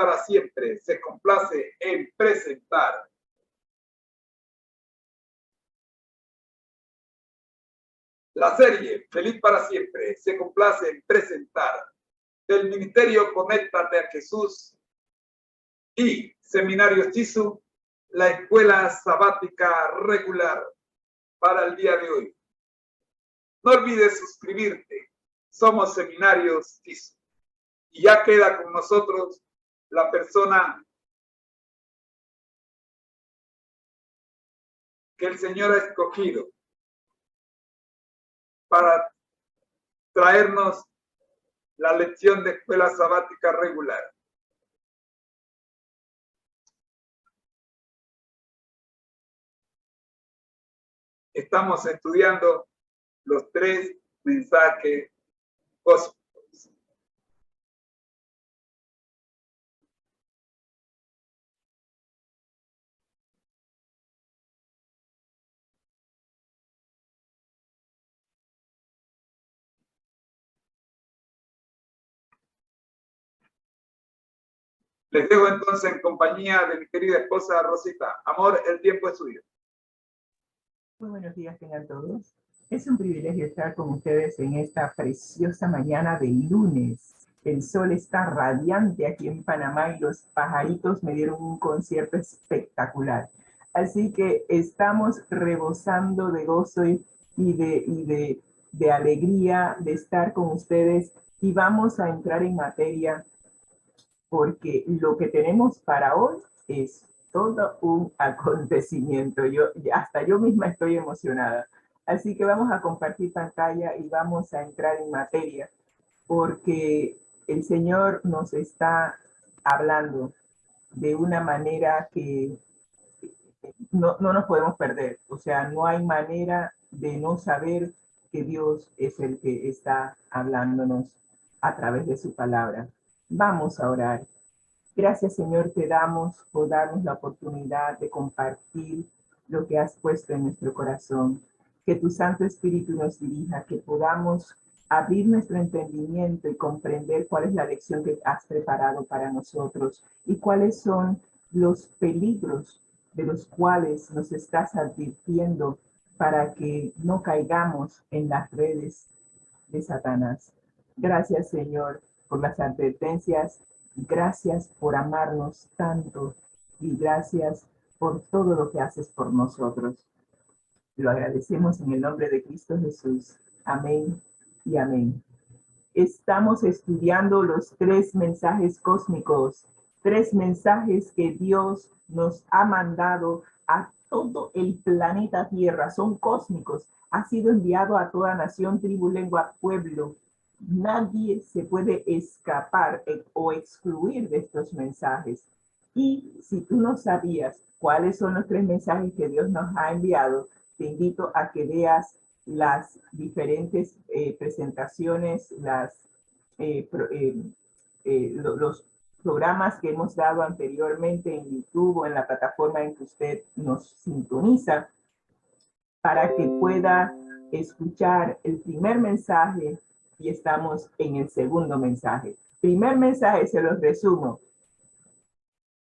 para Siempre se complace en presentar. La serie Feliz para Siempre se complace en presentar del Ministerio Conéctate a Jesús y Seminario Chisu, la escuela sabática regular para el día de hoy. No olvides suscribirte. Somos Seminarios Chisu. Y ya queda con nosotros la persona que el Señor ha escogido para traernos la lección de escuela sabática regular. Estamos estudiando los 3 mensajes cósmicos. Les dejo entonces en compañía de mi querida esposa Rosita. Amor, el tiempo es suyo. Muy buenos días tengan todos. Es un privilegio estar con ustedes en esta preciosa mañana de lunes. El sol está radiante aquí en Panamá y los pajaritos me dieron un concierto espectacular. Así que estamos rebosando de gozo y de alegría de estar con ustedes y vamos a entrar en materia porque lo que tenemos para hoy es todo un acontecimiento. Hasta yo misma estoy emocionada. Así que vamos a compartir pantalla y vamos a entrar en materia, porque el Señor nos está hablando de una manera que no nos podemos perder. O sea, no hay manera de no saber que Dios es el que está hablándonos a través de su palabra. Vamos a orar. Gracias, Señor, te damos por darnos la oportunidad de compartir lo que has puesto en nuestro corazón. Que tu Santo Espíritu nos dirija, que podamos abrir nuestro entendimiento y comprender cuál es la lección que has preparado para nosotros y cuáles son los peligros de los cuales nos estás advirtiendo para que no caigamos en las redes de Satanás. Gracias, Señor, por las advertencias. Gracias por amarnos tanto y gracias por todo lo que haces por nosotros. Lo agradecemos en el nombre de Cristo Jesús. Amén y amén. Estamos estudiando los 3 mensajes cósmicos, 3 mensajes que Dios nos ha mandado a todo el planeta Tierra. Son cósmicos. Ha sido enviado a toda nación, tribu, lengua, pueblo. Nadie se puede escapar o excluir de estos mensajes. Y si tú no sabías cuáles son los 3 mensajes que Dios nos ha enviado, te invito a que veas las diferentes presentaciones, los programas que hemos dado anteriormente en YouTube o en la plataforma en que usted nos sintoniza, para que pueda escuchar el primer mensaje y estamos en el segundo mensaje. Primer mensaje, se los resumo.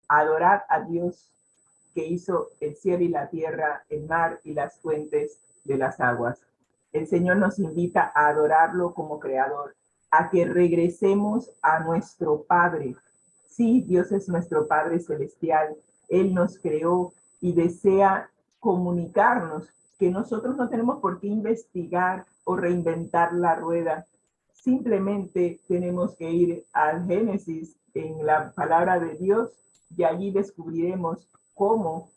Adorad a Dios que hizo el cielo y la tierra, el mar y las fuentes de las aguas. El Señor nos invita a adorarlo como creador, a que regresemos a nuestro Padre. Sí, Dios es nuestro Padre celestial. Él nos creó y desea comunicarnos que nosotros no tenemos por qué investigar o reinventar la rueda. Simplemente tenemos que ir al Génesis en la palabra de Dios y allí descubriremos cómo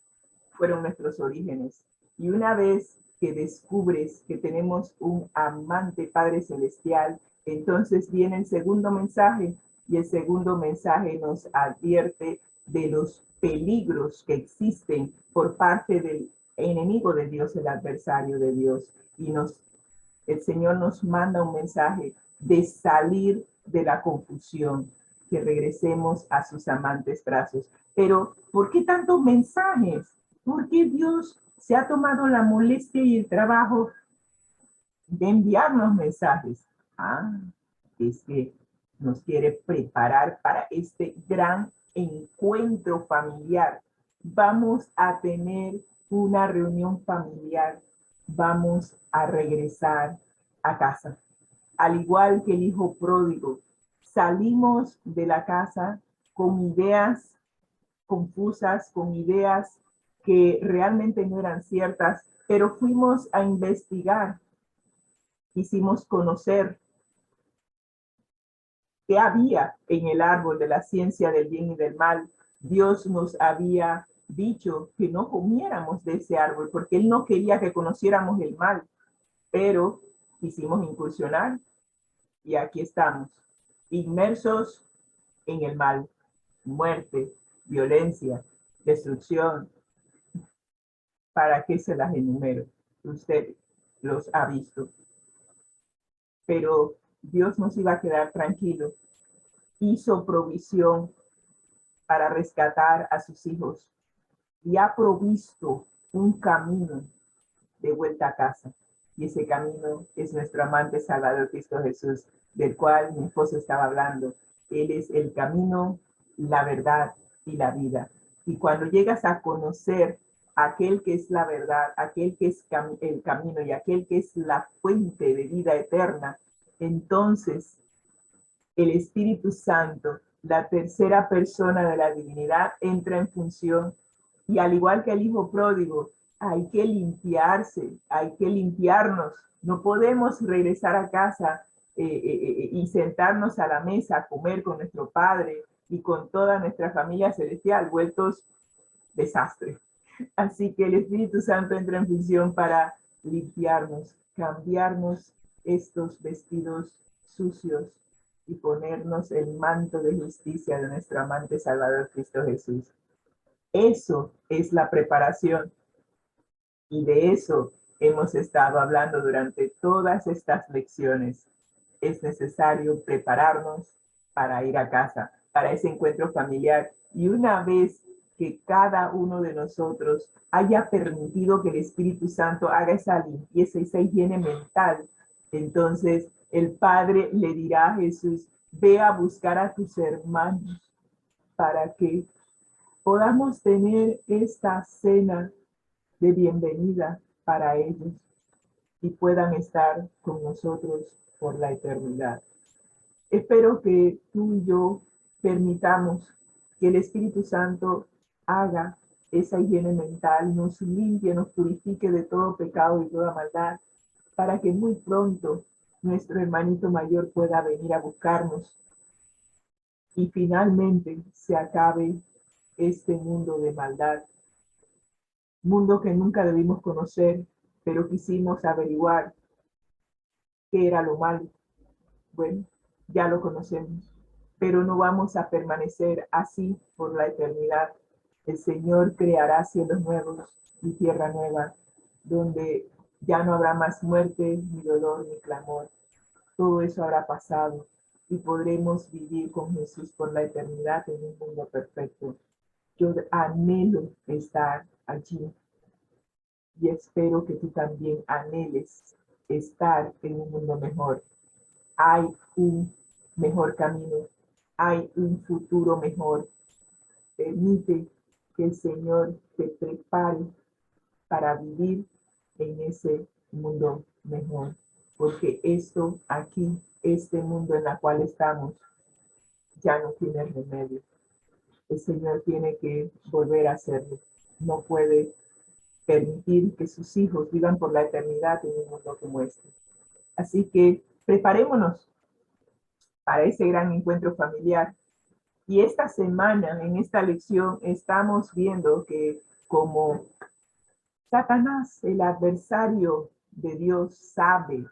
fueron nuestros orígenes. Y una vez que descubres que tenemos un amante Padre Celestial, entonces viene el segundo mensaje, y el segundo mensaje nos advierte de los peligros que existen por parte del enemigo de Dios, el adversario de Dios. Y el Señor nos manda un mensaje de salir de la confusión, que regresemos a sus amantes brazos. Pero, ¿por qué tantos mensajes? ¿Por qué Dios se ha tomado la molestia y el trabajo de enviarnos mensajes? Es que nos quiere preparar para este gran encuentro familiar. Vamos a tener una reunión familiar. Vamos a regresar a casa. Al igual que el hijo pródigo, salimos de la casa con ideas confusas, con ideas que realmente no eran ciertas, pero fuimos a investigar, quisimos conocer qué había en el árbol de la ciencia del bien y del mal. Dios nos había dicho que no comiéramos de ese árbol porque Él no quería que conociéramos el mal, pero quisimos incursionar y aquí estamos, inmersos en el mal, muerte, violencia, destrucción. ¿Para qué se las enumero? Usted los ha visto. Pero Dios nos iba a quedar tranquilo. Hizo provisión para rescatar a sus hijos y ha provisto un camino de vuelta a casa. Y ese camino es nuestro amante Salvador Cristo Jesús, del cual mi esposo estaba hablando. Él es el camino, la verdad y la vida. Y cuando llegas a conocer aquel que es la verdad, aquel que es el camino y aquel que es la fuente de vida eterna, entonces el Espíritu Santo, la tercera persona de la divinidad, entra en función. Y al igual que el hijo pródigo, hay que limpiarse, hay que limpiarnos. No podemos regresar a casa y sentarnos a la mesa a comer con nuestro Padre y con toda nuestra familia celestial, vueltos desastre. Así que el Espíritu Santo entra en función para limpiarnos, cambiarnos estos vestidos sucios y ponernos el manto de justicia de nuestro amante Salvador Cristo Jesús. Eso es la preparación y de eso hemos estado hablando durante todas estas lecciones. Es necesario prepararnos para ir a casa, para ese encuentro familiar. Y una vez que cada uno de nosotros haya permitido que el Espíritu Santo haga esa limpieza, esa higiene mental, entonces el Padre le dirá a Jesús, ve a buscar a tus hermanos para que podamos tener esta cena de bienvenida para ellos y puedan estar con nosotros por la eternidad. Espero que tú y yo permitamos que el Espíritu Santo haga esa higiene mental, nos limpie, nos purifique de todo pecado y toda maldad, para que muy pronto nuestro hermanito mayor pueda venir a buscarnos y finalmente se acabe este mundo de maldad, mundo que nunca debimos conocer, pero quisimos averiguar qué era lo malo. Bueno, ya lo conocemos, pero no vamos a permanecer así por la eternidad. El Señor creará cielos nuevos y tierra nueva, donde ya no habrá más muerte, ni dolor, ni clamor. Todo eso habrá pasado y podremos vivir con Jesús por la eternidad en un mundo perfecto. Yo anhelo estar allí y espero que tú también anheles estar en un mundo mejor. Hay un mejor camino, hay un futuro mejor. Permite que el Señor te prepare para vivir en ese mundo mejor, porque esto aquí, este mundo en el cual estamos, ya no tiene remedio. El Señor tiene que volver a hacerlo. No puede permitir que sus hijos vivan por la eternidad en un mundo como este. Así que preparémonos para ese gran encuentro familiar. Y esta semana, en esta lección, estamos viendo que como Satanás, el adversario de Dios, sabe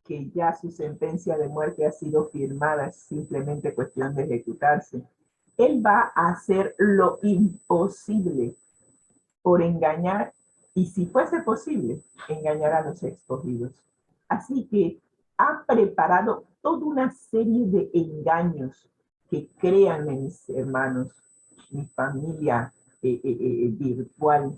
que ya su sentencia de muerte ha sido firmada, es simplemente cuestión de ejecutarse. Él va a hacer lo imposible por engañar, y si fuese posible, engañar a los escogidos. Así que ha preparado toda una serie de engaños que, créanme mis hermanos, mi familia virtual,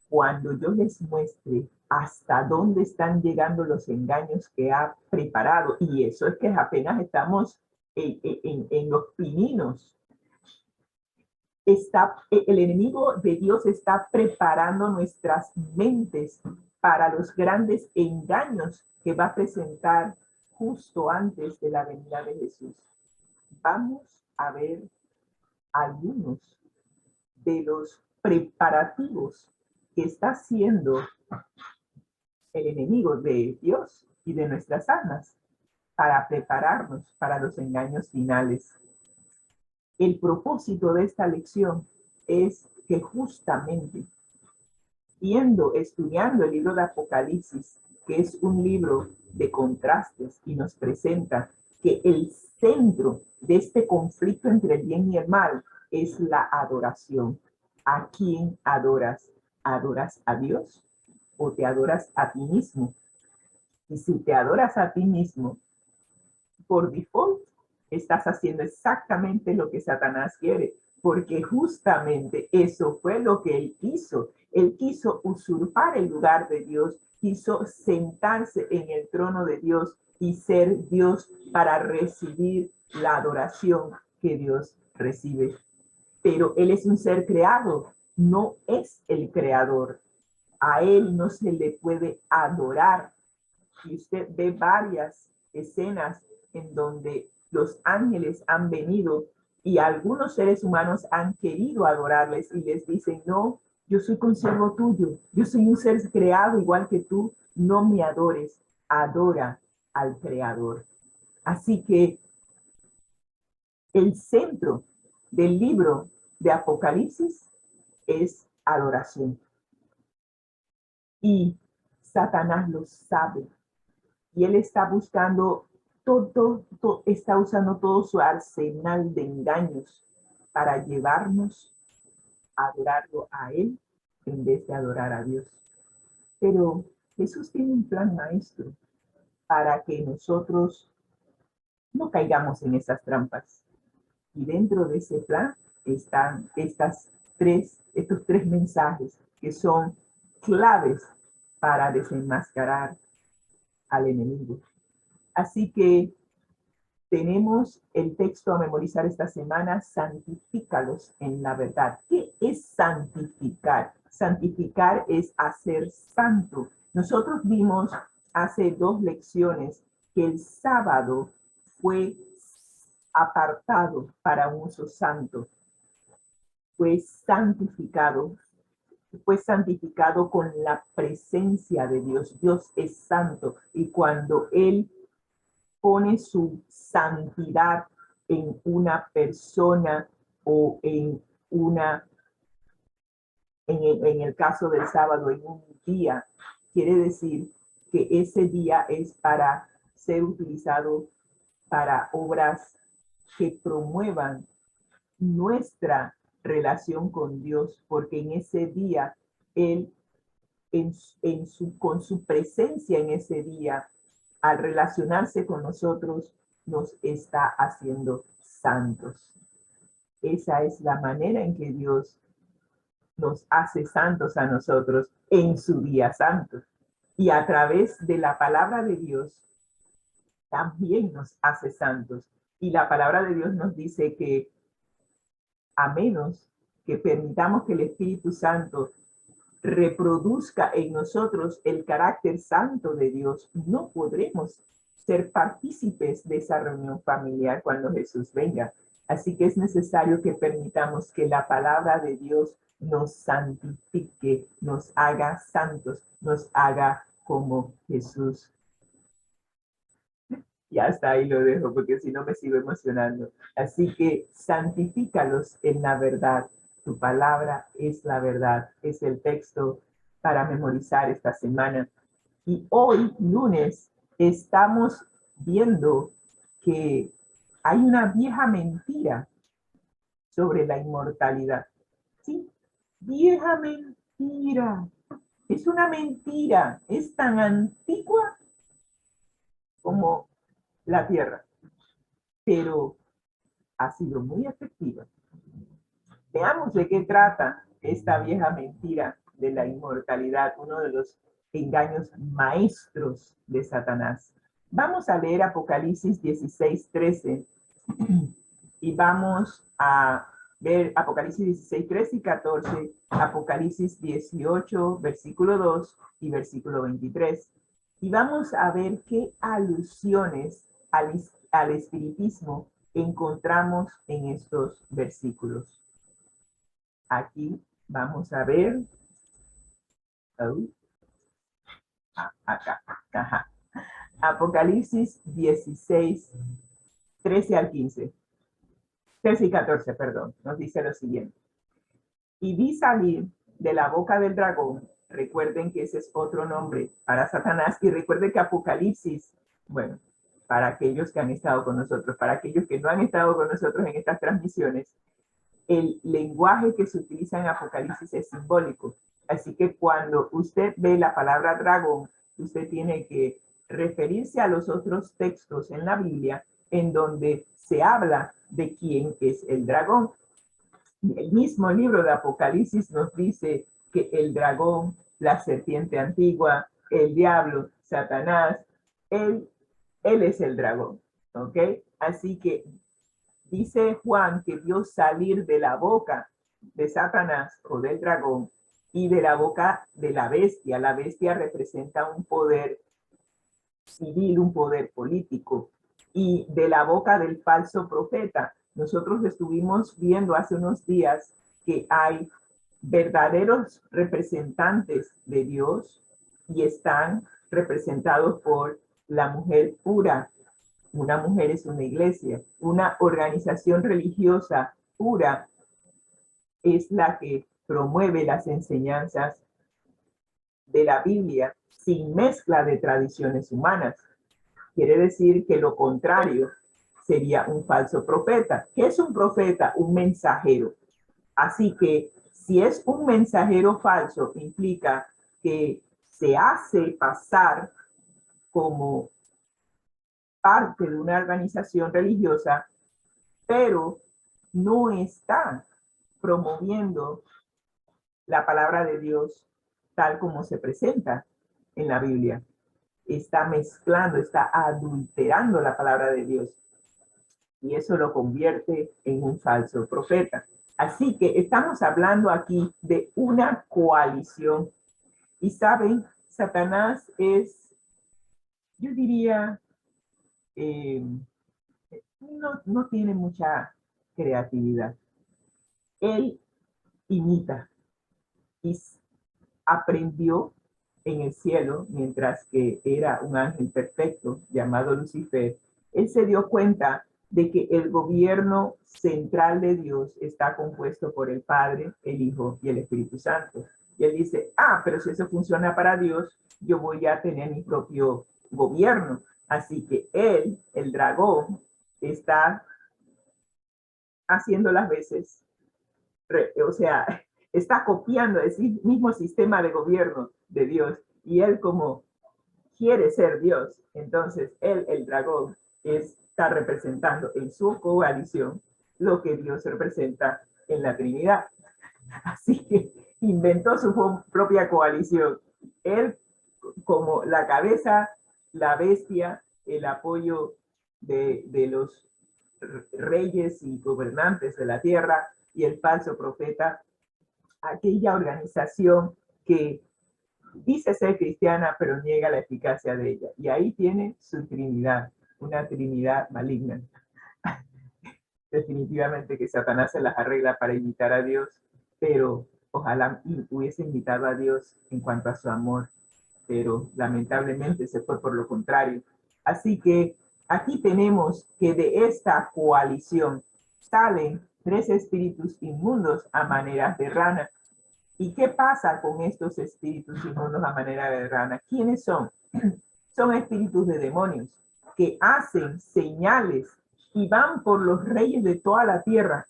cuando yo les muestre hasta dónde están llegando los engaños que ha preparado, y eso es que apenas estamos en los pininos, el enemigo de Dios está preparando nuestras mentes para los grandes engaños que va a presentar justo antes de la venida de Jesús. Vamos a ver algunos de los preparativos que está haciendo el enemigo de Dios y de nuestras almas para prepararnos para los engaños finales. El propósito de esta lección es que justamente estudiando el libro de Apocalipsis, que es un libro de contrastes y nos presenta que el centro de este conflicto entre el bien y el mal es la adoración. ¿A quién adoras? ¿Adoras a Dios o te adoras a ti mismo? Y si te adoras a ti mismo, por default, estás haciendo exactamente lo que Satanás quiere, porque justamente eso fue lo que él hizo. Él quiso usurpar el lugar de Dios, quiso sentarse en el trono de Dios y ser Dios para recibir la adoración que Dios recibe. Pero él es un ser creado, no es el creador. A él no se le puede adorar. Y usted ve varias escenas en donde los ángeles han venido y algunos seres humanos han querido adorarles y les dicen, no, yo soy consiervo tuyo, yo soy un ser creado igual que tú, no me adores, adora al creador. Así que el centro del libro de Apocalipsis es adoración. Y Satanás lo sabe. Y él está buscando está usando todo su arsenal de engaños para llevarnos a adorarlo a él en vez de adorar a Dios. Pero Jesús tiene un plan maestro para que nosotros no caigamos en esas trampas. Y dentro de ese plan están estos tres mensajes que son claves para desenmascarar al enemigo. Así que tenemos el texto a memorizar esta semana, santifícalos en la verdad. ¿Qué es santificar? Santificar es hacer santo. Nosotros vimos hace 2 lecciones que el sábado fue apartado para un uso santo. Fue santificado con la presencia de Dios. Dios es santo y cuando Él pone su santidad en una persona o en el caso del sábado, en un día, quiere decir que ese día es para ser utilizado para obras que promuevan nuestra relación con Dios, porque en ese día Él, con su presencia en ese día, al relacionarse con nosotros, nos está haciendo santos. Esa es la manera en que Dios nos hace santos a nosotros en su día santo. Y a través de la palabra de Dios, también nos hace santos. Y la palabra de Dios nos dice que a menos que permitamos que el Espíritu Santo reproduzca en nosotros el carácter santo de Dios, no podremos ser partícipes de esa reunión familiar cuando Jesús venga. Así que es necesario que permitamos que la palabra de Dios nos santifique, nos haga santos, nos haga como Jesús. Y hasta ahí lo dejo, porque si no me sigo emocionando. Así que santifícalos en la verdad. Tu palabra es la verdad. Es el texto para memorizar esta semana. Y hoy, lunes, estamos viendo que hay una vieja mentira sobre la inmortalidad. ¿Sí? Vieja mentira. Es una mentira. Es tan antigua como la tierra, pero ha sido muy efectiva. Veamos de qué trata esta vieja mentira de la inmortalidad, uno de los engaños maestros de Satanás. Vamos a leer Apocalipsis 16:13 y vamos a ver Apocalipsis 16, 13 y 14, Apocalipsis 18, versículo 2 y versículo 23. Y vamos a ver qué alusiones al espiritismo encontramos en estos versículos. Aquí vamos a ver, acá, ajá. Apocalipsis 16, 13 al 15. 13 y 14, perdón, nos dice lo siguiente. Y vi salir de la boca del dragón, recuerden que ese es otro nombre para Satanás, y recuerden que Apocalipsis, bueno, para aquellos que han estado con nosotros, para aquellos que no han estado con nosotros en estas transmisiones, el lenguaje que se utiliza en Apocalipsis es simbólico. Así que cuando usted ve la palabra dragón, usted tiene que referirse a los otros textos en la Biblia en donde se habla de quién es el dragón. El mismo libro de Apocalipsis nos dice que el dragón, la serpiente antigua, el diablo, Satanás, él es el dragón, ¿ok? Así que dice Juan que vio salir de la boca de Satanás o del dragón y de la boca de la bestia. La bestia representa un poder civil, un poder político, y de la boca del falso profeta. Nosotros estuvimos viendo hace unos días que hay verdaderos representantes de Dios y están representados por la mujer pura. Una mujer es una iglesia, una organización religiosa pura es la que promueve las enseñanzas de la Biblia sin mezcla de tradiciones humanas. Quiere decir que lo contrario sería un falso profeta. ¿Qué es un profeta? Un mensajero. Así que si es un mensajero falso, implica que se hace pasar como parte de una organización religiosa, pero no está promoviendo la palabra de Dios tal como se presenta en la Biblia. Está mezclando, está adulterando la palabra de Dios. Y eso lo convierte en un falso profeta. Así que estamos hablando aquí de una coalición. Y saben, Satanás es, yo diría, no tiene mucha creatividad. Él imita y aprendió en el cielo, mientras que era un ángel perfecto llamado Lucifer. Él se dio cuenta de que el gobierno central de Dios está compuesto por el Padre, el Hijo y el Espíritu Santo. Y él dice, pero si eso funciona para Dios, yo voy a tener mi propio gobierno. Así que él, el dragón, está haciendo las veces, o sea, está copiando el mismo sistema de gobierno de Dios, y él como quiere ser Dios, entonces él, el dragón, está representando en su coalición lo que Dios representa en la Trinidad. Así que inventó su propia coalición. Él como la cabeza, la bestia, el apoyo de los reyes y gobernantes de la tierra, y el falso profeta, aquella organización que dice ser cristiana, pero niega la eficacia de ella. Y ahí tiene su trinidad, una trinidad maligna. Definitivamente que Satanás se las arregla para imitar a Dios, pero ojalá hubiese imitado a Dios en cuanto a su amor, pero lamentablemente se fue por lo contrario. Así que aquí tenemos que de esta coalición salen 3 espíritus inmundos a manera de rana. ¿Y qué pasa con estos espíritus inmundos a manera de rana? ¿Quiénes son? Son espíritus de demonios que hacen señales y van por los reyes de toda la tierra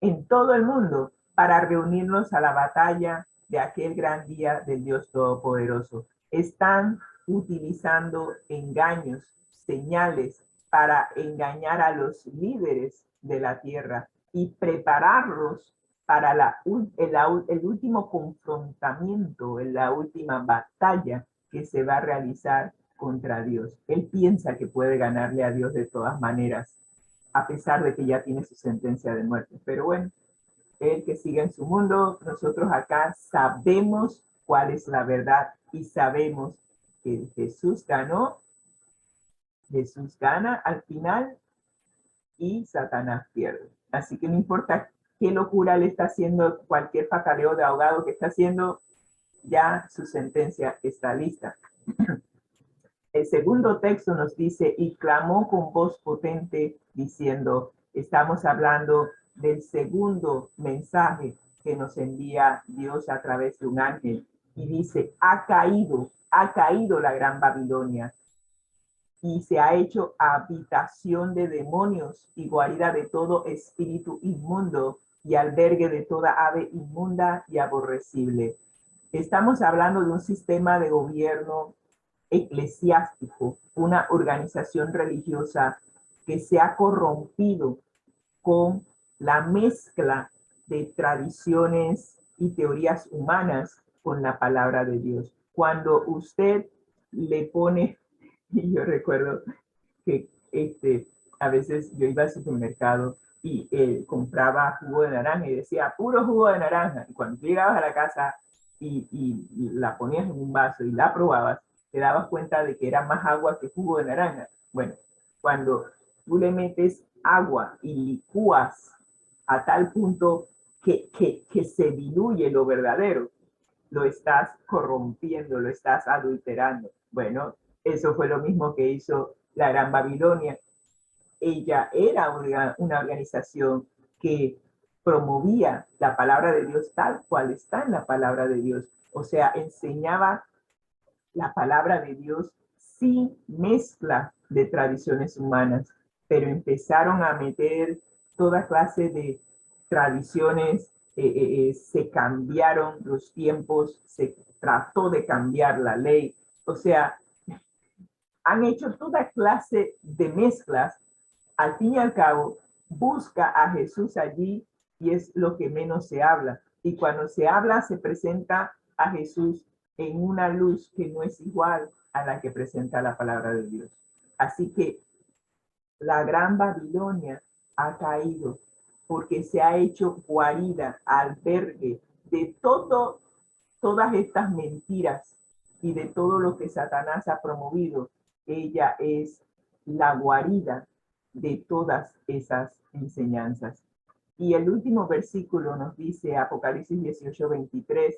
en todo el mundo para reunirnos a la batalla de aquel gran día del Dios Todopoderoso. Están utilizando engaños, señales para engañar a los líderes de la tierra y prepararlos para el último confrontamiento, la última batalla que se va a realizar contra Dios. Él piensa que puede ganarle a Dios de todas maneras, a pesar de que ya tiene su sentencia de muerte. Pero bueno, él que sigue en su mundo, nosotros acá sabemos cuál es la verdad y sabemos que Jesús ganó, Jesús gana al final y Satanás pierde. Así que no importa qué locura le está haciendo, cualquier pataleo de ahogado que está haciendo, ya su sentencia está lista. El segundo texto nos dice, y clamó con voz potente diciendo, estamos hablando del segundo mensaje que nos envía Dios a través de un ángel. Y dice, ha caído la gran Babilonia y se ha hecho habitación de demonios y guarida de todo espíritu inmundo y albergue de toda ave inmunda y aborrecible. Estamos hablando de un sistema de gobierno eclesiástico, una organización religiosa que se ha corrompido con la mezcla de tradiciones y teorías humanas con la palabra de Dios. Cuando usted le pone, y yo recuerdo que a veces yo iba al supermercado y compraba jugo de naranja y decía puro jugo de naranja, y cuando llegabas a la casa y la ponías en un vaso y la probabas, te dabas cuenta de que era más agua que jugo de naranja. Bueno, cuando tú le metes agua y licúas a tal punto que se diluye lo verdadero, lo estás corrompiendo, lo estás adulterando. Bueno, eso fue lo mismo que hizo la Gran Babilonia. Ella era una organización que promovía la palabra de Dios tal cual está en la palabra de Dios. O sea, enseñaba la palabra de Dios sin mezcla de tradiciones humanas, pero empezaron a meter toda clase de tradiciones, se cambiaron los tiempos, se trató de cambiar la ley, o sea, han hecho toda clase de mezclas. Al fin y al cabo, busca a Jesús allí y es lo que menos se habla. Y cuando se habla, se presenta a Jesús en una luz que no es igual a la que presenta la palabra de Dios. Así que la gran Babilonia ha caído porque se ha hecho guarida, albergue de todas estas mentiras y de todo lo que Satanás ha promovido. Ella es la guarida de todas esas enseñanzas. Y el último versículo nos dice, Apocalipsis 18:23,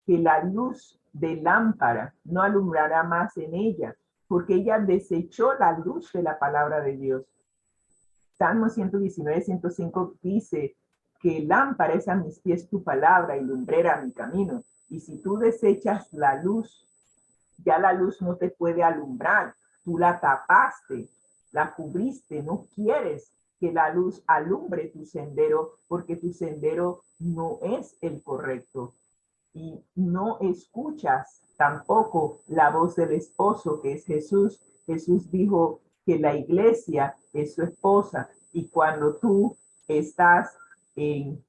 que la luz de lámpara no alumbrará más en ella, porque ella desechó la luz de la palabra de Dios. Salmo 119:105 dice que lámpara es a mis pies tu palabra y lumbrera a mi camino. Y si tú desechas la luz, ya la luz no te puede alumbrar. Tú la tapaste, la cubriste, no quieres que la luz alumbre tu sendero porque tu sendero no es el correcto. Y no escuchas tampoco la voz del esposo, que es Jesús. Jesús dijo que la iglesia es su esposa, y cuando tú estás en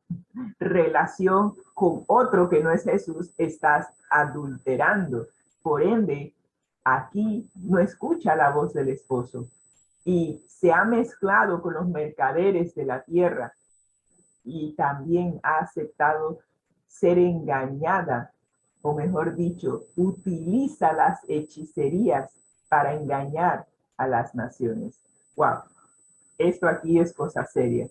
relación con otro que no es Jesús, estás adulterando. Por ende, aquí no escucha la voz del esposo y se ha mezclado con los mercaderes de la tierra y también ha aceptado ser engañada, o mejor dicho, utiliza las hechicerías para engañar a las naciones. Wow, esto aquí es cosa seria.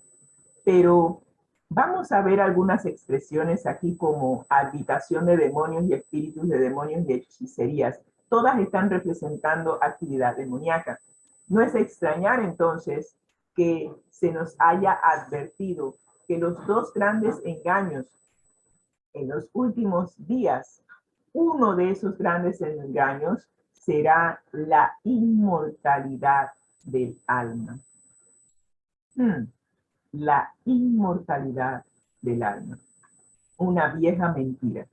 Pero vamos a ver algunas expresiones aquí como habitación de demonios y espíritus de demonios y hechicerías. Todas están representando actividad demoníaca. No es extrañar entonces que se nos haya advertido que los dos grandes engaños en los últimos días, uno de esos grandes engaños será la inmortalidad del alma. La inmortalidad del alma. Una vieja mentira.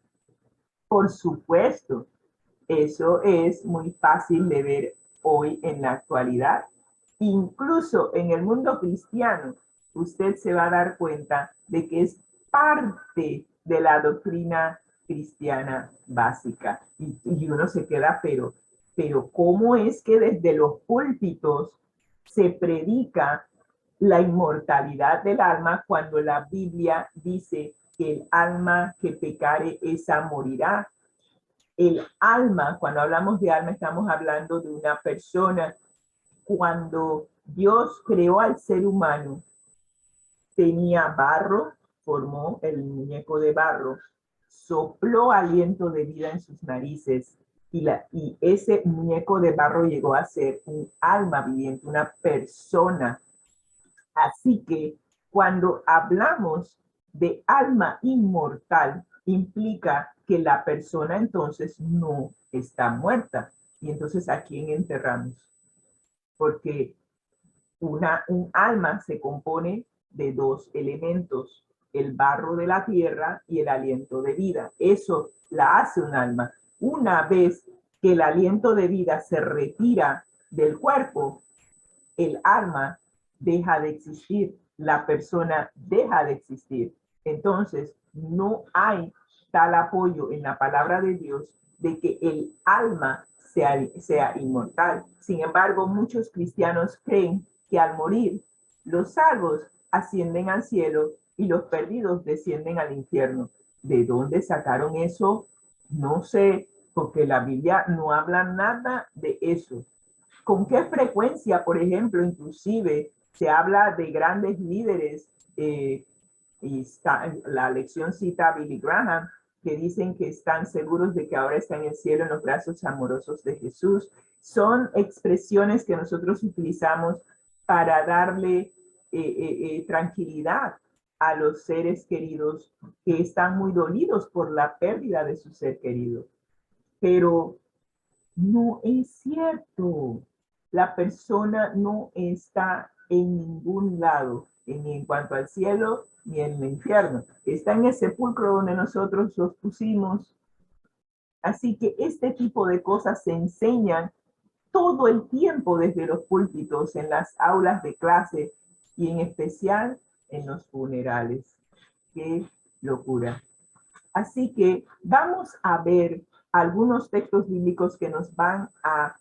Por supuesto, eso es muy fácil de ver hoy en la actualidad. Incluso en el mundo cristiano, usted se va a dar cuenta de que es parte de la doctrina cristiana básica. Y uno se queda, pero ¿cómo es que desde los púlpitos se predica la inmortalidad del alma cuando la Biblia dice que el alma que pecare esa morirá. El alma, cuando hablamos de alma, estamos hablando de una persona. Cuando Dios creó al ser humano, tenía barro, formó el muñeco de barro, sopló aliento de vida en sus narices y ese muñeco de barro llegó a ser un alma viviente, una persona. Así que cuando hablamos de alma inmortal, implica que la persona entonces no está muerta. Y entonces, ¿a quién enterramos? Porque un alma se compone de dos elementos, el barro de la tierra y el aliento de vida. Eso la hace un alma. Una vez que el aliento de vida se retira del cuerpo, el alma deja de existir, la persona deja de existir. Entonces, no hay tal apoyo en la palabra de Dios de que el alma sea inmortal. Sin embargo, muchos cristianos creen que al morir, los salvos ascienden al cielo y los perdidos descienden al infierno. ¿De dónde sacaron eso? No sé, porque la Biblia no habla nada de eso. ¿Con qué frecuencia, por ejemplo, inclusive se habla de grandes líderes, y la lección cita a Billy Graham, que dicen que están seguros de que ahora está en el cielo en los brazos amorosos de Jesús? Son expresiones que nosotros utilizamos para darle tranquilidad a los seres queridos que están muy dolidos por la pérdida de su ser querido. Pero no es cierto. La persona no está en ningún lado, en cuanto al cielo ni en el infierno. Está en el sepulcro donde nosotros los pusimos. Así que este tipo de cosas se enseñan todo el tiempo desde los púlpitos, en las aulas de clase y en especial en los funerales. ¡Qué locura! Así que vamos a ver algunos textos bíblicos que nos van a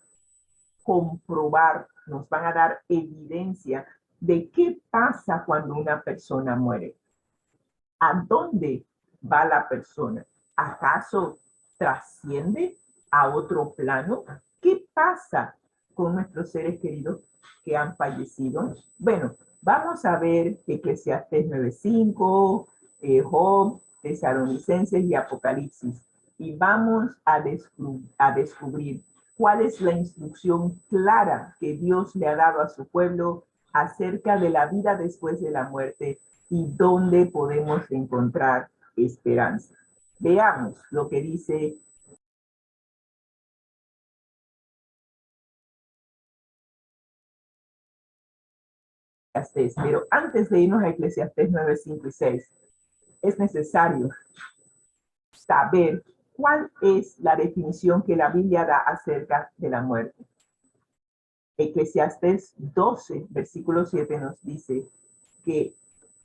comprobar, nos van a dar evidencia de qué pasa cuando una persona muere. ¿A dónde va la persona? ¿Acaso trasciende a otro plano? ¿Qué pasa con nuestros seres queridos que han fallecido? Bueno, vamos a ver Eclesiastés 9:5, Job, Tesalonicenses y Apocalipsis. Y vamos a descubrir cuál es la instrucción clara que Dios le ha dado a su pueblo acerca de la vida después de la muerte y dónde podemos encontrar esperanza. Veamos lo que dice Eclesiastés. Pero antes de irnos a Eclesiastés 9, 5 y 6, es necesario saber cuál es la definición que la Biblia da acerca de la muerte. Eclesiastés 12, versículo 7 nos dice que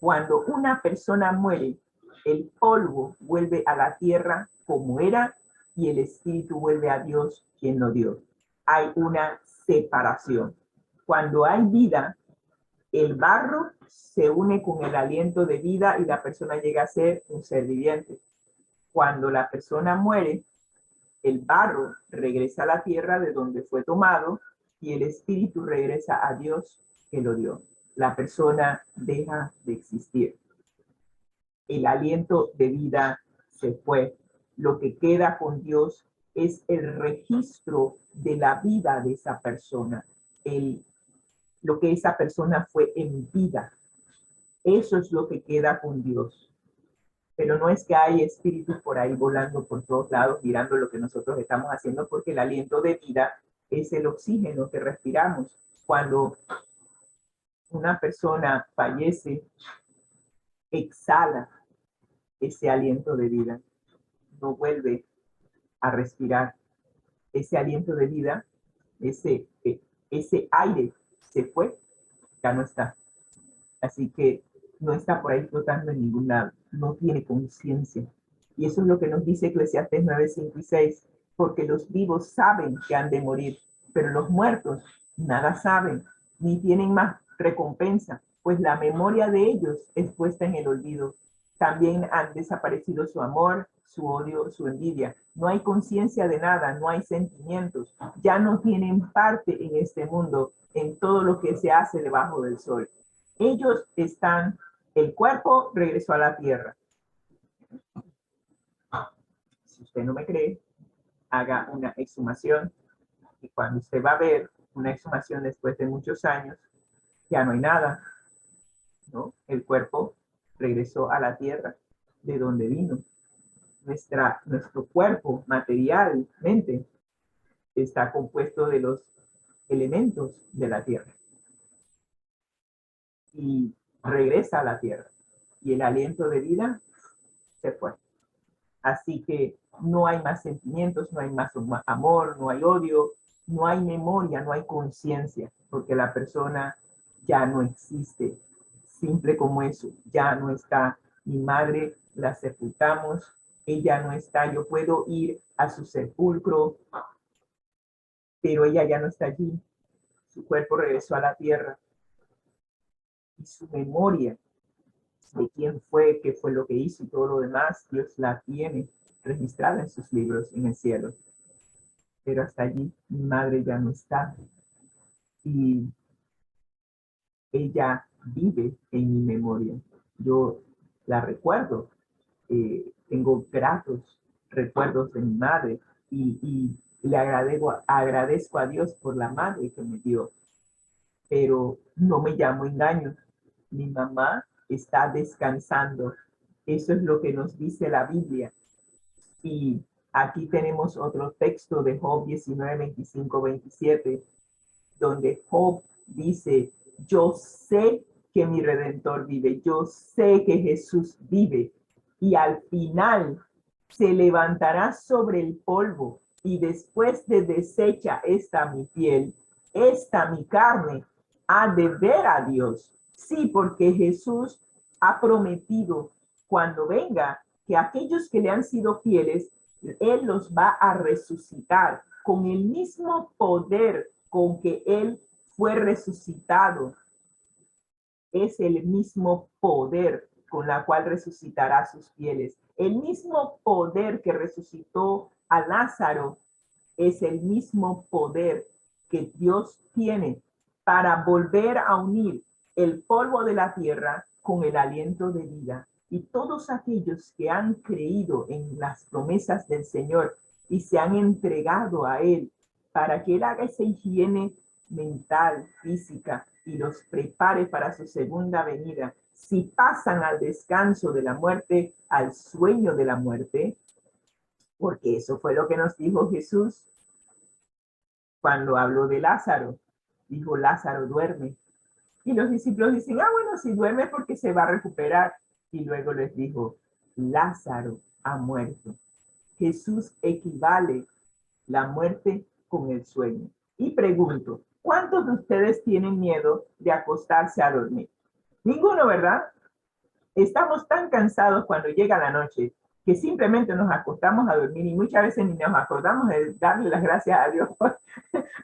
cuando una persona muere, el polvo vuelve a la tierra como era y el espíritu vuelve a Dios quien lo dio. Hay una separación. Cuando hay vida, el barro se une con el aliento de vida y la persona llega a ser un ser viviente. Cuando la persona muere, el barro regresa a la tierra de donde fue tomado y el espíritu regresa a Dios que lo dio. La persona deja de existir. El aliento de vida se fue. Lo que queda con Dios es el registro de la vida de esa persona, lo que esa persona fue en vida. Eso es lo que queda con Dios. Pero no es que hay espíritus por ahí volando por todos lados mirando lo que nosotros estamos haciendo, porque el aliento de vida es el oxígeno que respiramos. Cuando una persona fallece, exhala ese aliento de vida, no vuelve a respirar. Ese aliento de vida, ese aire se fue, ya no está. Así que no está por ahí flotando en ningún lado, no tiene conciencia. Y eso es lo que nos dice Eclesiastés 9, 5 y 6, porque los vivos saben que han de morir, pero los muertos nada saben, ni tienen más recompensa, pues la memoria de ellos es puesta en el olvido. También han desaparecido su amor, su odio, su envidia. No hay conciencia de nada, no hay sentimientos. Ya no tienen parte en este mundo, en todo lo que se hace debajo del sol. Ellos están, el cuerpo regresó a la tierra. Si usted no me cree, haga una exhumación. Y cuando usted va a ver una exhumación después de muchos años, ya no hay nada, ¿no? El cuerpo regresó a la tierra de donde vino. Nuestro cuerpo materialmente está compuesto de los elementos de la tierra y regresa a la tierra y el aliento de vida se fue. Así que no hay más sentimientos, no hay más amor, no hay odio, no hay memoria, no hay conciencia, porque la persona ya no existe. Simple como eso, ya no está. Mi madre la sepultamos, ella no está. Yo puedo ir a su sepulcro, pero ella ya no está allí. Su cuerpo regresó a la tierra. Y su memoria de quién fue, qué fue lo que hizo y todo lo demás, Dios la tiene registrada en sus libros en el cielo. Pero hasta allí mi madre ya no está. Y ella vive en mi memoria. Yo la recuerdo. Tengo gratos recuerdos de mi madre y le agradezco a Dios por la madre que me dio. Pero no me llamo engaño. Mi mamá está descansando. Eso es lo que nos dice la Biblia. Y aquí tenemos otro texto de Job 19, 25, 27, donde Job dice, yo sé que mi Redentor vive, yo sé que Jesús vive, y al final se levantará sobre el polvo, y después de deshecha esta mi piel, esta mi carne, ha de ver a Dios. Sí, porque Jesús ha prometido cuando venga que aquellos que le han sido fieles, Él los va a resucitar con el mismo poder con que Él fue resucitado. Es el mismo poder con la cual resucitará a sus fieles. El mismo poder que resucitó a Lázaro es el mismo poder que Dios tiene para volver a unir el polvo de la tierra con el aliento de vida. Y todos aquellos que han creído en las promesas del Señor y se han entregado a Él para que Él haga esa higiene mental, física y los prepare para su segunda venida, si pasan al descanso de la muerte, al sueño de la muerte, porque eso fue lo que nos dijo Jesús cuando habló de Lázaro. Dijo, Lázaro duerme. Y los discípulos dicen, bueno, si duerme porque se va a recuperar. Y luego les dijo, Lázaro ha muerto. Jesús equivale la muerte con el sueño. Y pregunto, ¿cuántos de ustedes tienen miedo de acostarse a dormir? Ninguno, ¿verdad? Estamos tan cansados cuando llega la noche que simplemente nos acostamos a dormir y muchas veces ni nos acordamos de darle las gracias a Dios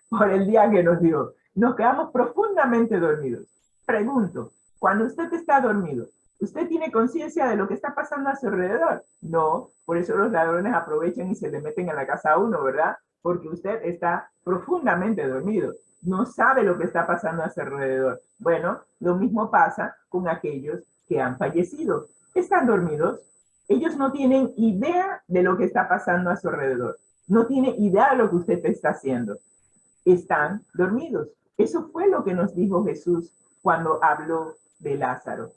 por el día que nos dio. Nos quedamos profundamente dormidos. Pregunto, cuando usted está dormido, ¿usted tiene conciencia de lo que está pasando a su alrededor? No, por eso los ladrones aprovechan y se le meten a la casa a uno, ¿verdad? Porque usted está profundamente dormido. No sabe lo que está pasando a su alrededor. Bueno, lo mismo pasa con aquellos que han fallecido. Están dormidos. Ellos no tienen idea de lo que está pasando a su alrededor. No tienen idea de lo que usted está haciendo. Están dormidos. Eso fue lo que nos dijo Jesús cuando habló de Lázaro.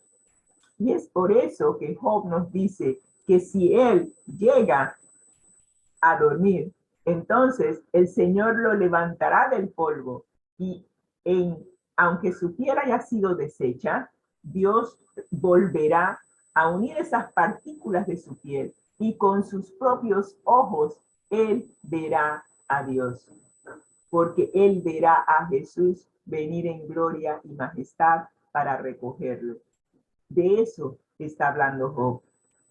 Y es por eso que Job nos dice que si él llega a dormir, entonces el Señor lo levantará del polvo y aunque su piel haya sido deshecha, Dios volverá a unir esas partículas de su piel y con sus propios ojos él verá a Dios, porque él verá a Jesús venir en gloria y majestad para recogerlo. De eso está hablando Job.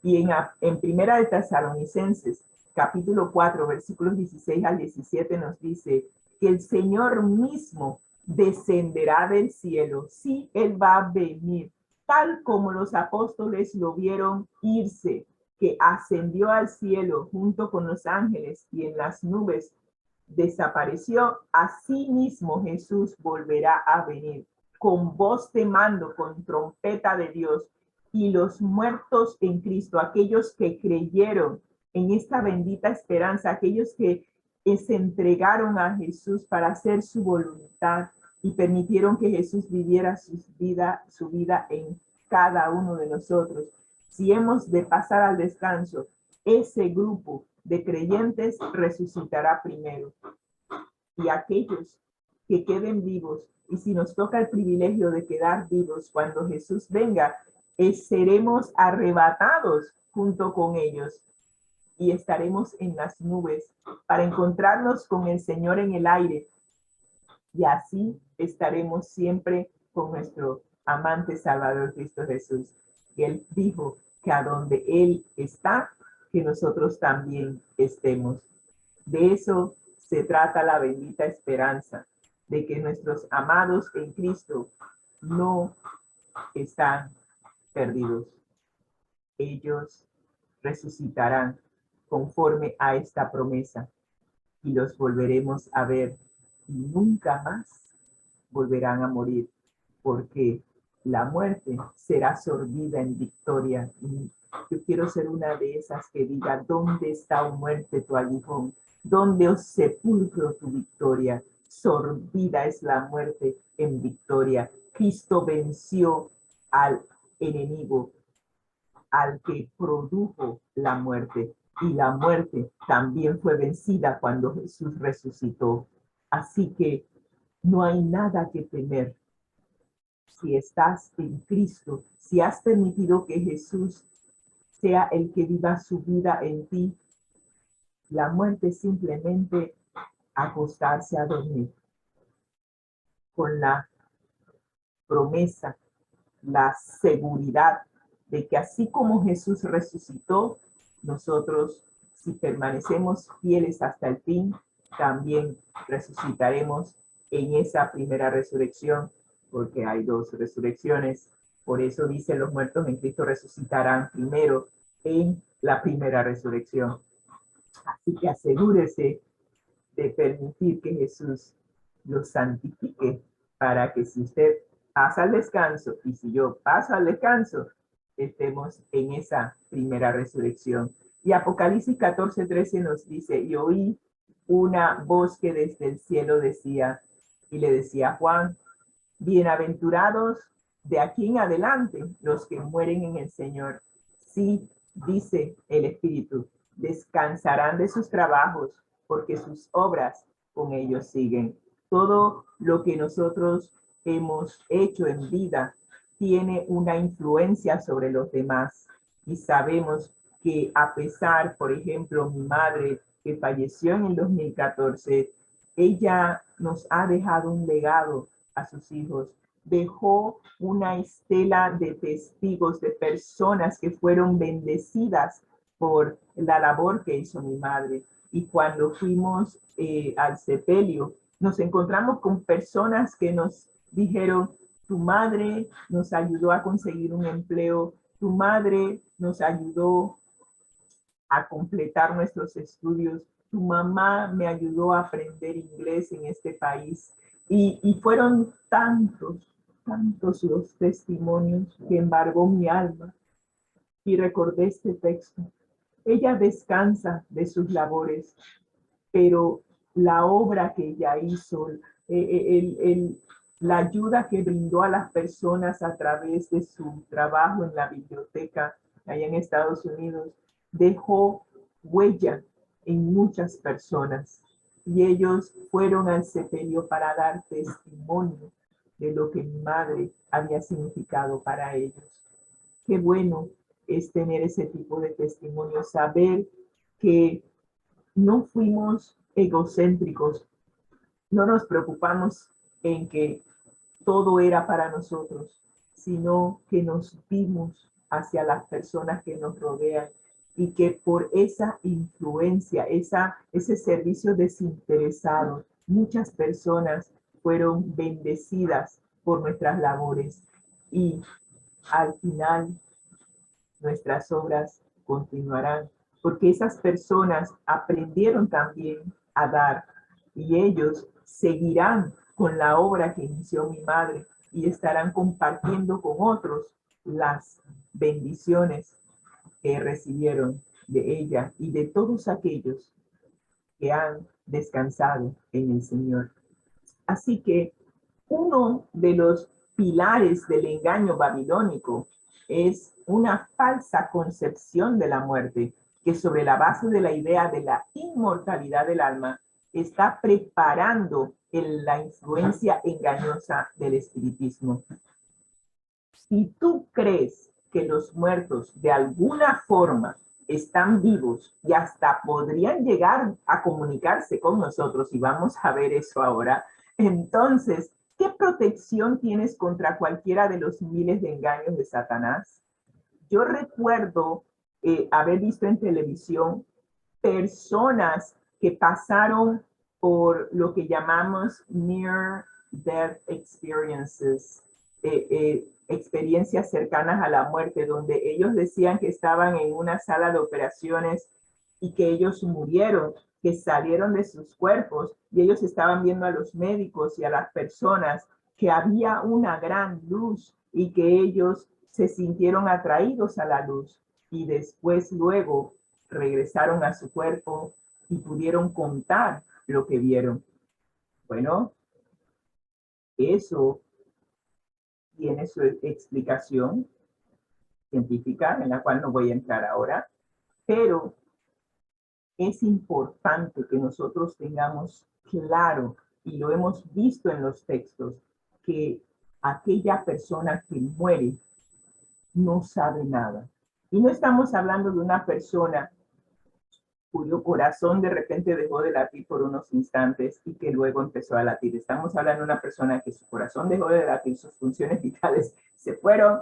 Y en Primera de Tesalonicenses, capítulo 4, versículos 16 al 17, nos dice que el Señor mismo descenderá del cielo. Sí, Él va a venir, tal como los apóstoles lo vieron irse, que ascendió al cielo junto con los ángeles y en las nubes desapareció. Así mismo Jesús volverá a venir con voz de mando, con trompeta de Dios, y los muertos en Cristo, aquellos que creyeron en esta bendita esperanza, aquellos que se entregaron a Jesús para hacer su voluntad y permitieron que Jesús viviera su vida en cada uno de nosotros. Si hemos de pasar al descanso, ese grupo de creyentes resucitará primero. Y aquellos que queden vivos, y si nos toca el privilegio de quedar vivos cuando Jesús venga, seremos arrebatados junto con ellos y estaremos en las nubes para encontrarnos con el Señor en el aire. Y así estaremos siempre con nuestro amante Salvador Cristo Jesús. Y Él dijo que a donde Él está, que nosotros también estemos. De eso se trata la bendita esperanza, de que nuestros amados en Cristo no están perdidos. Ellos resucitarán conforme a esta promesa y los volveremos a ver y nunca más volverán a morir, porque la muerte será sorbida en victoria. Y yo quiero ser una de esas que diga: ¿dónde está, oh muerte, tu aguijón? ¿Dónde, oh sepulcro, tu victoria? Sorbida es la muerte en victoria. Cristo venció al enemigo, al que produjo la muerte, y la muerte también fue vencida cuando Jesús resucitó. Así que no hay nada que temer. Si estás en Cristo, si has permitido que Jesús sea el que viva su vida en ti, la muerte es simplemente acostarse a dormir con la promesa, la seguridad de que así como Jesús resucitó, nosotros, si permanecemos fieles hasta el fin, también resucitaremos en esa primera resurrección, porque hay dos resurrecciones. Por eso dice: los muertos en Cristo resucitarán primero en la primera resurrección. Así que asegúrese de permitir que Jesús los santifique, para que si usted pasa al descanso y si yo paso al descanso, estemos en esa primera resurrección. Y Apocalipsis 14:13 nos dice: y oí una voz que desde el cielo decía, y le decía a Juan: bienaventurados de aquí en adelante los que mueren en el Señor. Sí, dice el Espíritu, descansarán de sus trabajos, porque sus obras con ellos siguen. Todo lo que nosotros hemos hecho en vida tiene una influencia sobre los demás. Y sabemos que a pesar, por ejemplo, mi madre, que falleció en el 2014, ella nos ha dejado un legado a sus hijos. Dejó una estela de testigos, de personas que fueron bendecidas por la labor que hizo mi madre. Y cuando fuimos al sepelio, nos encontramos con personas que nos dijeron: tu madre nos ayudó a conseguir un empleo, tu madre nos ayudó a completar nuestros estudios, tu mamá me ayudó a aprender inglés en este país. Y fueron tantos los testimonios que embargó mi alma. Y recordé este texto: ella descansa de sus labores, pero la obra que ella hizo, la ayuda que brindó a las personas a través de su trabajo en la biblioteca allá en Estados Unidos, dejó huella en muchas personas. Y ellos fueron al sepelio para dar testimonio de lo que mi madre había significado para ellos. Qué bueno es tener ese tipo de testimonio, saber que no fuimos egocéntricos, no nos preocupamos en que todo era para nosotros, sino que nos vimos hacia las personas que nos rodean y que por esa influencia, ese servicio desinteresado, muchas personas fueron bendecidas por nuestras labores y al final nuestras obras continuarán, porque esas personas aprendieron también a dar y ellos seguirán con la obra que inició mi madre y estarán compartiendo con otros las bendiciones que recibieron de ella y de todos aquellos que han descansado en el Señor. Así que uno de los pilares del engaño babilónico es una falsa concepción de la muerte, que sobre la base de la idea de la inmortalidad del alma está preparando la influencia engañosa del espiritismo. Si tú crees que los muertos de alguna forma están vivos y hasta podrían llegar a comunicarse con nosotros, y vamos a ver eso ahora, entonces, ¿qué protección tienes contra cualquiera de los miles de engaños de Satanás? Yo recuerdo haber visto en televisión personas que pasaron por lo que llamamos near death experiences, experiencias cercanas a la muerte, donde ellos decían que estaban en una sala de operaciones y que ellos murieron, que salieron de sus cuerpos y ellos estaban viendo a los médicos y a las personas que había una gran luz y que ellos se sintieron atraídos a la luz y después luego regresaron a su cuerpo y pudieron contar lo que vieron. Bueno, eso tiene su explicación científica, en la cual no voy a entrar ahora, pero es importante que nosotros tengamos claro, y lo hemos visto en los textos, que aquella persona que muere no sabe nada. Y no estamos hablando de una persona cuyo corazón de repente dejó de latir por unos instantes y que luego empezó a latir. Estamos hablando de una persona que su corazón dejó de latir, sus funciones vitales se fueron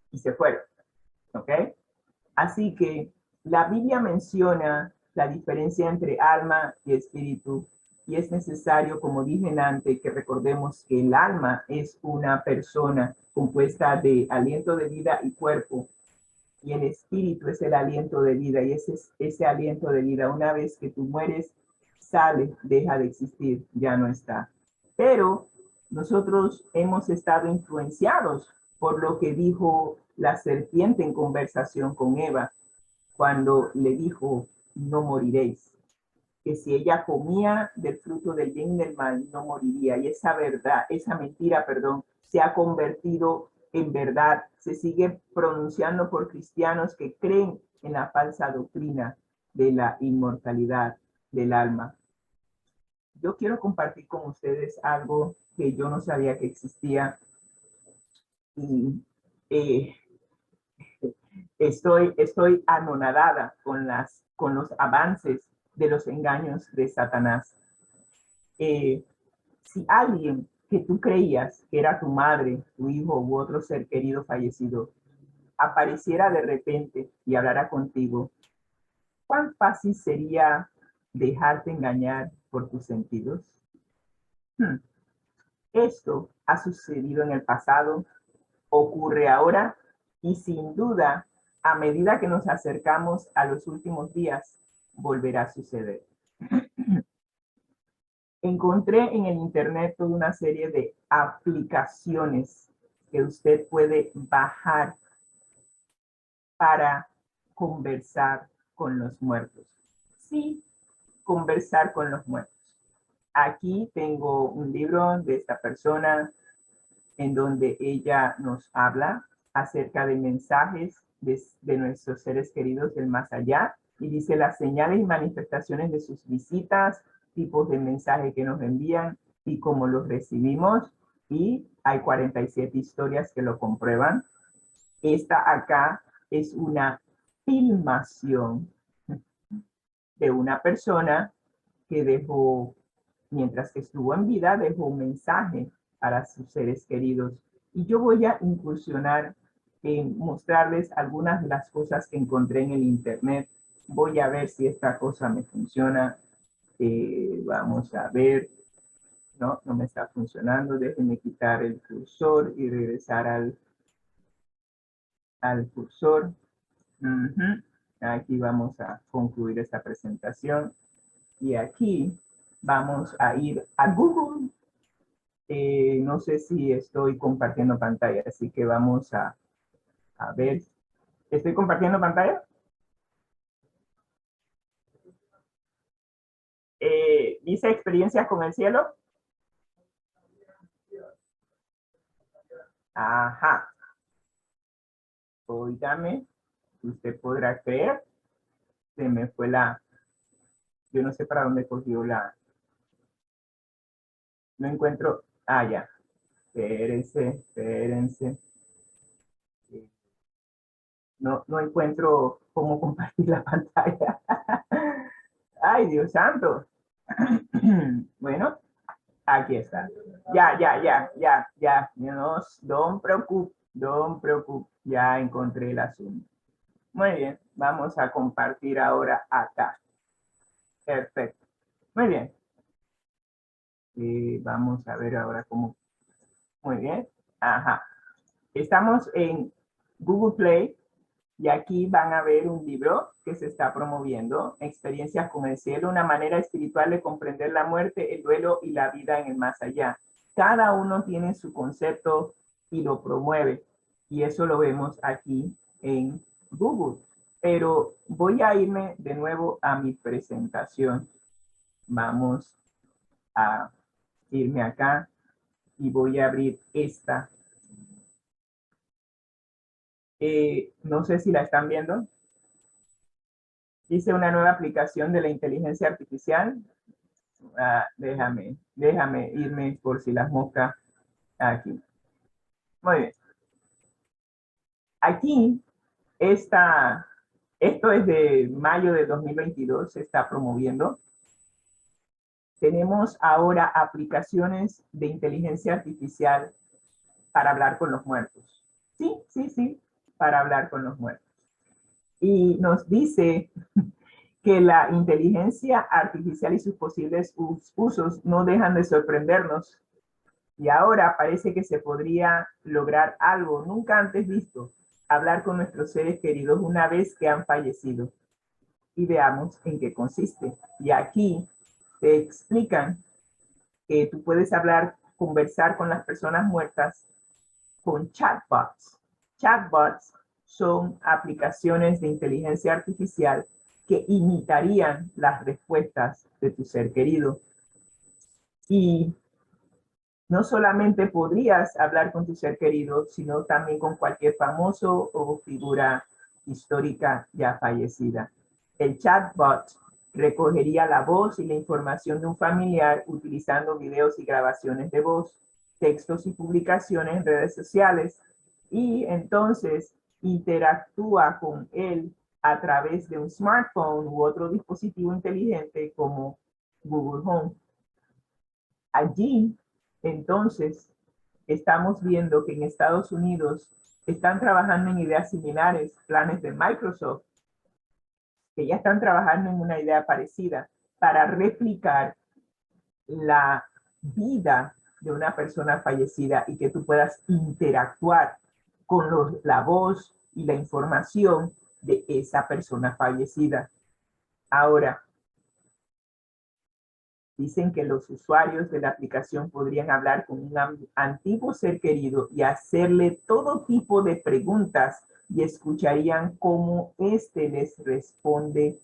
y se fueron. ¿Ok? Así que la Biblia menciona la diferencia entre alma y espíritu y es necesario, como dije antes, que recordemos que el alma es una persona compuesta de aliento de vida y cuerpo y el espíritu es el aliento de vida y ese aliento de vida, una vez que tú mueres, sale, deja de existir, ya no está. Pero nosotros hemos estado influenciados por lo que dijo la serpiente en conversación con Eva, cuando le dijo, no moriréis, que si ella comía del fruto del bien y del mal, no moriría. Y esa verdad, esa mentira, perdón, se ha convertido en verdad, se sigue pronunciando por cristianos que creen en la falsa doctrina de la inmortalidad del alma. Yo quiero compartir con ustedes algo que yo no sabía que existía y estoy anonadada con los avances de los engaños de Satanás. Si alguien que tú creías que era tu madre, tu hijo u otro ser querido fallecido, apareciera de repente y hablara contigo, ¿cuán fácil sería dejarte engañar por tus sentidos? Esto ha sucedido en el pasado, ocurre ahora y sin duda, a medida que nos acercamos a los últimos días, volverá a suceder. Encontré en el internet toda una serie de aplicaciones que usted puede bajar para conversar con los muertos. Sí, conversar con los muertos. Aquí tengo un libro de esta persona en donde ella nos habla acerca de mensajes de nuestros seres queridos del más allá y dice las señales y manifestaciones de sus visitas, tipos de mensaje que nos envían y cómo los recibimos, y hay 47 historias que lo comprueban. Esta acá es una filmación de una persona que dejó, mientras que estuvo en vida, dejó un mensaje para sus seres queridos. Y yo voy a incursionar en mostrarles algunas de las cosas que encontré en el internet. Voy a ver si esta cosa me funciona. Vamos a ver. no me está funcionando. Déjenme quitar el cursor y regresar al cursor. Aquí vamos a concluir esta presentación. Y aquí vamos a ir a Google. No sé si estoy compartiendo pantalla, así que vamos a ver. ¿Estoy compartiendo pantalla? ¿Dice experiencias con el cielo? Ajá. Óigame, usted podrá creer, se me fue yo no sé para dónde cogió no encuentro, ya, espérense. No encuentro cómo compartir la pantalla. Ay, Dios santo. Bueno, aquí está. Ya. No, don't preocupe. Ya encontré el asunto. Muy bien, vamos a compartir ahora acá. Perfecto. Muy bien. Vamos a ver ahora cómo. Muy bien. Ajá. Estamos en Google Play y aquí van a ver un libro que se está promoviendo, Experiencias con el cielo, una manera espiritual de comprender la muerte, el duelo y la vida en el más allá. Cada uno tiene su concepto y lo promueve. Y eso lo vemos aquí en Google. Pero voy a irme de nuevo a mi presentación. Vamos a irme acá y voy a abrir esta. No sé si la están viendo. Hice una nueva aplicación de la inteligencia artificial. Déjame irme por si las moscas aquí. Muy bien. Aquí, esto es de mayo de 2022, se está promoviendo. Tenemos ahora aplicaciones de inteligencia artificial para hablar con los muertos. Sí, para hablar con los muertos. Y nos dice que la inteligencia artificial y sus posibles usos no dejan de sorprendernos. Y ahora parece que se podría lograr algo nunca antes visto, hablar con nuestros seres queridos una vez que han fallecido. Y veamos en qué consiste. Y aquí te explican que tú puedes conversar con las personas muertas con chatbots. Chatbots son aplicaciones de inteligencia artificial que imitarían las respuestas de tu ser querido. Y no solamente podrías hablar con tu ser querido, sino también con cualquier famoso o figura histórica ya fallecida. El chatbot recogería la voz y la información de un familiar utilizando videos y grabaciones de voz, textos y publicaciones en redes sociales, y entonces interactúa con él a través de un smartphone u otro dispositivo inteligente como Google Home. Allí, entonces, estamos viendo que en Estados Unidos están trabajando en ideas similares, planes de Microsoft, que ya están trabajando en una idea parecida para replicar la vida de una persona fallecida y que tú puedas interactuar con la voz y la información de esa persona fallecida. Ahora, dicen que los usuarios de la aplicación podrían hablar con un antiguo ser querido y hacerle todo tipo de preguntas y escucharían cómo éste les responde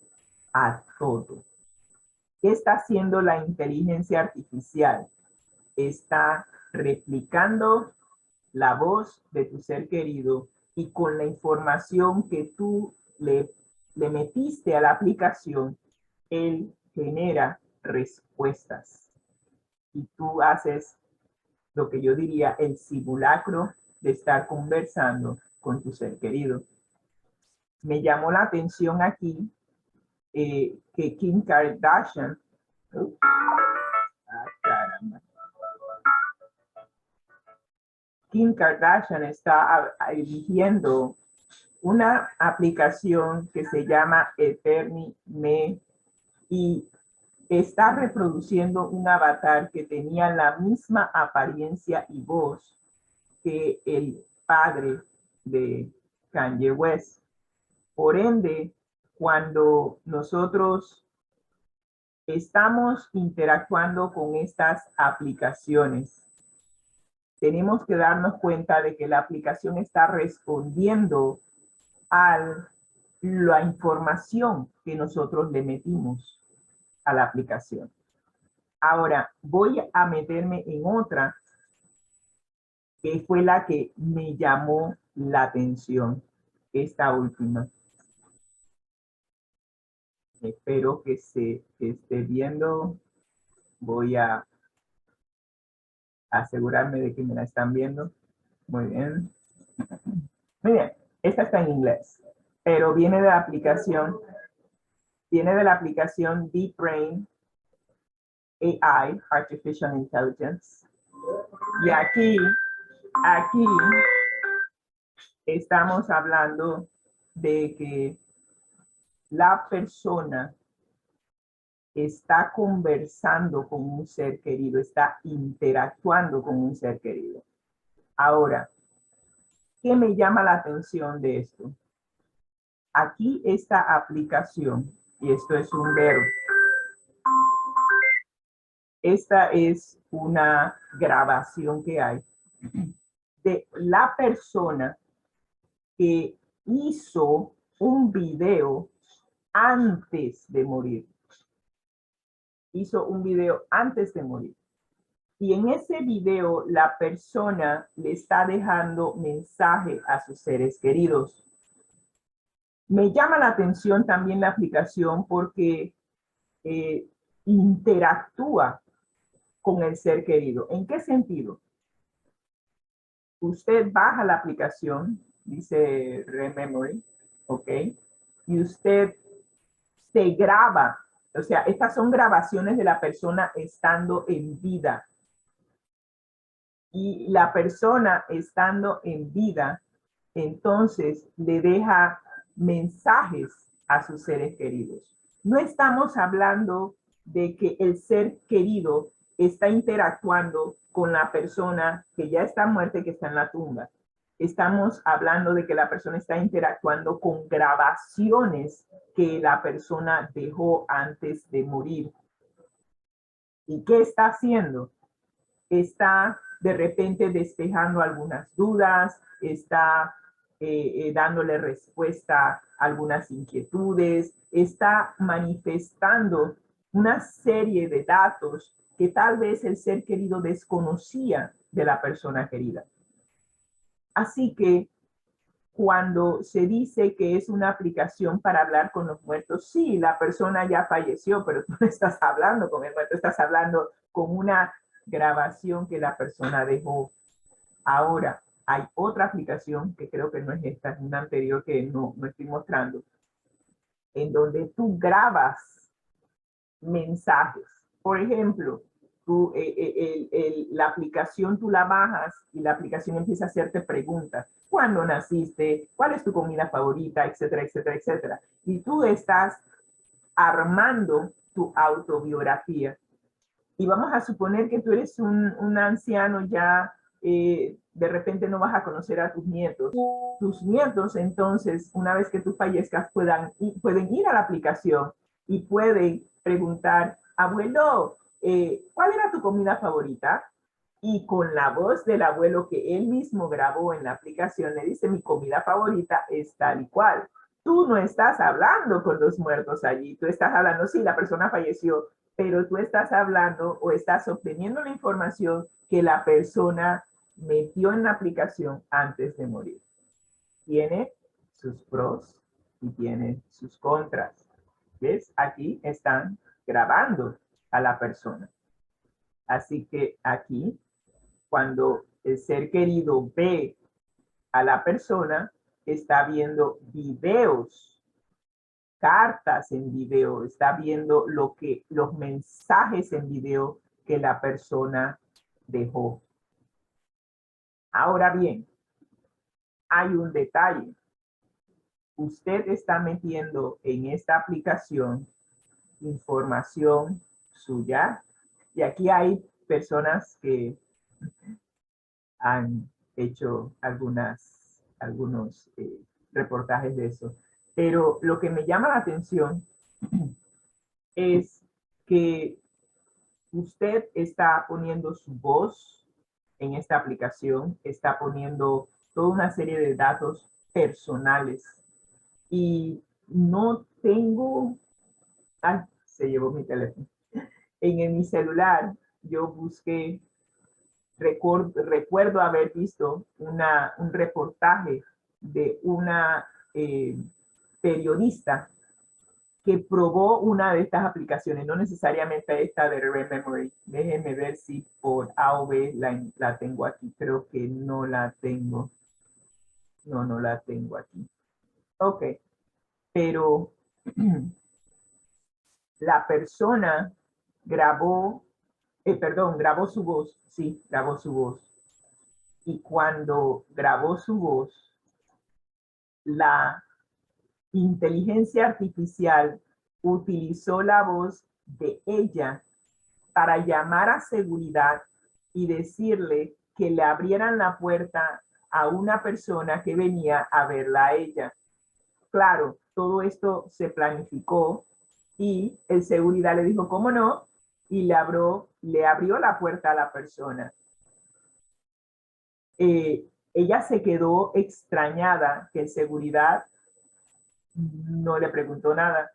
a todo. ¿Qué está haciendo la inteligencia artificial? Está replicando la voz de tu ser querido y con la información que tú le metiste a la aplicación, él genera respuestas. Y tú haces lo que yo diría el simulacro de estar conversando con tu ser querido. Me llamó la atención aquí que Kim Kardashian, caramba. Kim Kardashian está eligiendo una aplicación que se llama EterniMe y está reproduciendo un avatar que tenía la misma apariencia y voz que el padre de Kanye West. Por ende, cuando nosotros estamos interactuando con estas aplicaciones, tenemos que darnos cuenta de que la aplicación está respondiendo a la información que nosotros le metimos a la aplicación. Ahora, voy a meterme en otra que fue la que me llamó la atención, esta última. Espero que se esté viendo. Voy a asegurarme de que me la están viendo. Muy bien. Muy bien. Esta está en inglés, pero viene de la aplicación Deep Brain AI, Artificial Intelligence. Y aquí estamos hablando de que la persona está conversando con un ser querido, está interactuando con un ser querido. Ahora, ¿qué me llama la atención de esto? Aquí esta aplicación, y esto es un verbo, esta es una grabación que hay de la persona que hizo un video antes de morir. Hizo un video antes de morir. Y en ese video la persona le está dejando mensaje a sus seres queridos. Me llama la atención también la aplicación porque interactúa con el ser querido. ¿En qué sentido? Usted baja la aplicación, dice Rememory, ¿ok? Y usted se graba. O sea, estas son grabaciones de la persona estando en vida. Y la persona estando en vida, entonces le deja mensajes a sus seres queridos. No estamos hablando de que el ser querido está interactuando con la persona que ya está muerta y que está en la tumba. Estamos hablando de que la persona está interactuando con grabaciones que la persona dejó antes de morir. ¿Y qué está haciendo? Está de repente despejando algunas dudas, está dándole respuesta a algunas inquietudes, está manifestando una serie de datos que tal vez el ser querido desconocía de la persona querida. Así que cuando se dice que es una aplicación para hablar con los muertos, sí, la persona ya falleció, pero tú no estás hablando con el muerto, estás hablando con una grabación que la persona dejó. Ahora, hay otra aplicación que creo que no es esta, es una anterior que no estoy mostrando, en donde tú grabas mensajes. Por ejemplo, tú, la aplicación tú la bajas y la aplicación empieza a hacerte preguntas. ¿Cuándo naciste? ¿Cuál es tu comida favorita? Etcétera, etcétera, etcétera. Y tú estás armando tu autobiografía. Y vamos a suponer que tú eres un anciano ya, de repente no vas a conocer a tus nietos. Tus nietos, entonces, una vez que tú fallezcas, pueden ir a la aplicación y pueden preguntar, abuelo, ¿cuál era tu comida favorita? Y con la voz del abuelo que él mismo grabó en la aplicación, le dice, mi comida favorita es tal y cual. Tú no estás hablando con los muertos allí, tú estás hablando, sí, la persona falleció, pero tú estás hablando o estás obteniendo la información que la persona metió en la aplicación antes de morir. Tiene sus pros y tiene sus contras. ¿Ves? Aquí están grabando a la persona. Así que aquí, cuando el ser querido ve a la persona, está viendo videos, cartas en video, está viendo los mensajes en video que la persona dejó. Ahora bien, hay un detalle. Usted está metiendo en esta aplicación información suya. Y aquí hay personas que han hecho algunos reportajes de eso. Pero lo que me llama la atención es que usted está poniendo su voz en esta aplicación, está poniendo toda una serie de datos personales y no tengo, se llevó mi teléfono. En mi celular yo busqué, recuerdo haber visto un reportaje de una periodista que probó una de estas aplicaciones, no necesariamente esta de Rememory. Déjenme ver si por A o B la tengo aquí. Creo que no la tengo. No la tengo aquí. Ok, pero la persona grabó, grabó su voz. Sí, grabó su voz. Y cuando grabó su voz, la inteligencia artificial utilizó la voz de ella para llamar a seguridad y decirle que le abrieran la puerta a una persona que venía a verla a ella. Claro, todo esto se planificó y el seguridad le dijo, ¿cómo no? Y le abrió la puerta a la persona. Ella se quedó extrañada que el seguridad no le preguntó nada.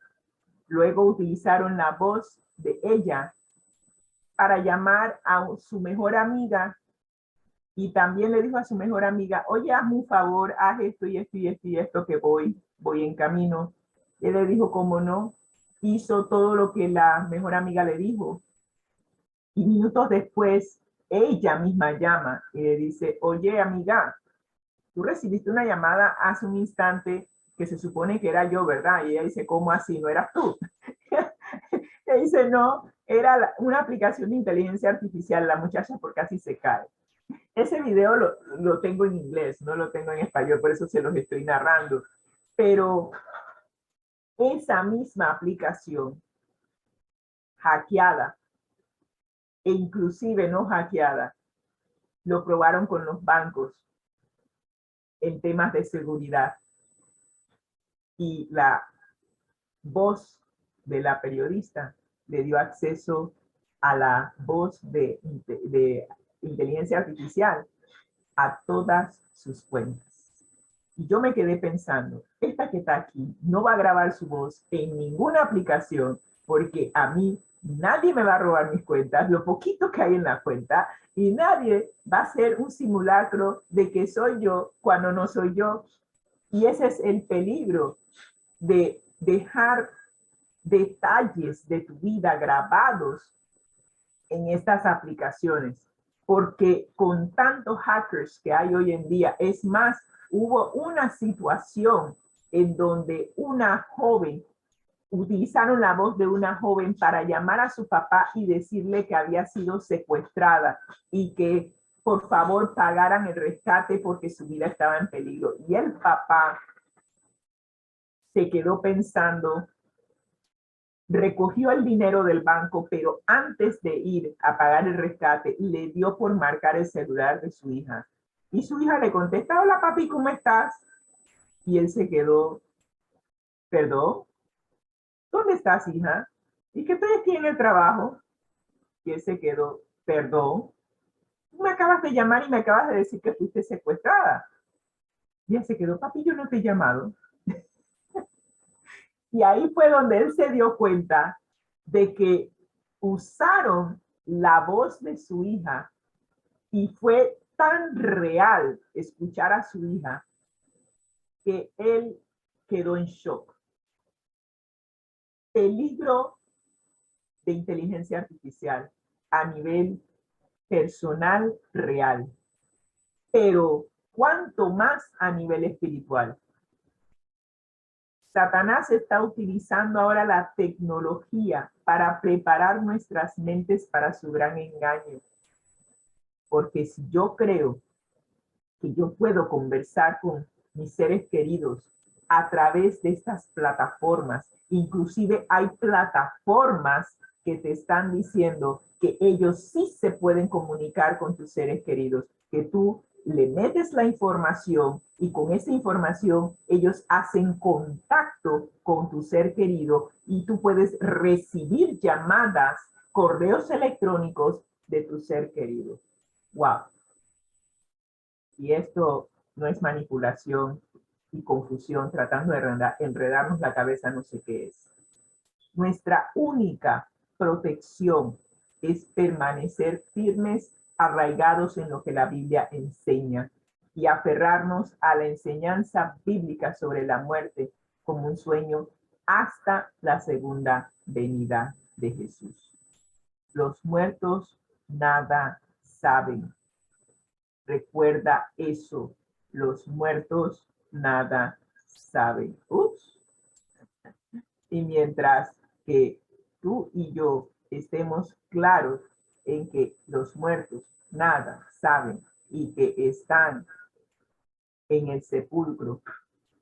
Luego utilizaron la voz de ella para llamar a su mejor amiga y también le dijo a su mejor amiga, oye, hazme un favor, haz esto y esto y esto y esto que voy en camino. Y él le dijo, ¿cómo no? Hizo todo lo que la mejor amiga le dijo. Y minutos después, ella misma llama y le dice, oye, amiga, tú recibiste una llamada hace un instante que se supone que era yo, ¿verdad? Y ella dice, ¿cómo así? ¿No eras tú? Le dice, no, era una aplicación de inteligencia artificial, la muchacha por casi se cae. Ese video lo tengo en inglés, no lo tengo en español, por eso se los estoy narrando. Pero esa misma aplicación hackeada, e inclusive no hackeada, lo probaron con los bancos en temas de seguridad. Y la voz de la periodista le dio acceso a la voz de inteligencia artificial a todas sus cuentas. Y yo me quedé pensando, esta que está aquí no va a grabar su voz en ninguna aplicación porque a mí nadie me va a robar mis cuentas, lo poquito que hay en la cuenta, y nadie va a hacer un simulacro de que soy yo cuando no soy yo. Y ese es el peligro de dejar detalles de tu vida grabados en estas aplicaciones, porque con tantos hackers que hay hoy en día, es más, hubo una situación en donde una joven, utilizaron la voz de una joven para llamar a su papá y decirle que había sido secuestrada y que por favor pagaran el rescate porque su vida estaba en peligro. Y el papá se quedó pensando, recogió el dinero del banco, pero antes de ir a pagar el rescate, le dio por marcar el celular de su hija. Y su hija le contesta, hola papi, ¿cómo estás? Y él se quedó, perdón, ¿dónde estás, hija? Y que estoy aquí en el trabajo. Y él se quedó, perdón, me acabas de llamar y me acabas de decir que fuiste secuestrada. Y él se quedó, papi, yo no te he llamado. Y ahí fue donde él se dio cuenta de que usaron la voz de su hija y fue tan real escuchar a su hija que él quedó en shock. Peligro de inteligencia artificial a nivel personal real, pero cuánto más a nivel espiritual. Satanás está utilizando ahora la tecnología para preparar nuestras mentes para su gran engaño. Porque si yo creo que yo puedo conversar con mis seres queridos a través de estas plataformas, inclusive hay plataformas que te están diciendo que ellos sí se pueden comunicar con tus seres queridos, que tú le metes la información y con esa información ellos hacen contacto con tu ser querido y tú puedes recibir llamadas, correos electrónicos de tu ser querido. ¡Wow! Y esto no es manipulación y confusión tratando de enredarnos la cabeza, no sé qué es. Nuestra única protección es permanecer firmes, arraigados en lo que la Biblia enseña y aferrarnos a la enseñanza bíblica sobre la muerte como un sueño hasta la segunda venida de Jesús. Los muertos nada saben. Recuerda eso. Los muertos nada saben. Ups. Y mientras que tú y yo estemos claros en que los muertos nada saben y que están en el sepulcro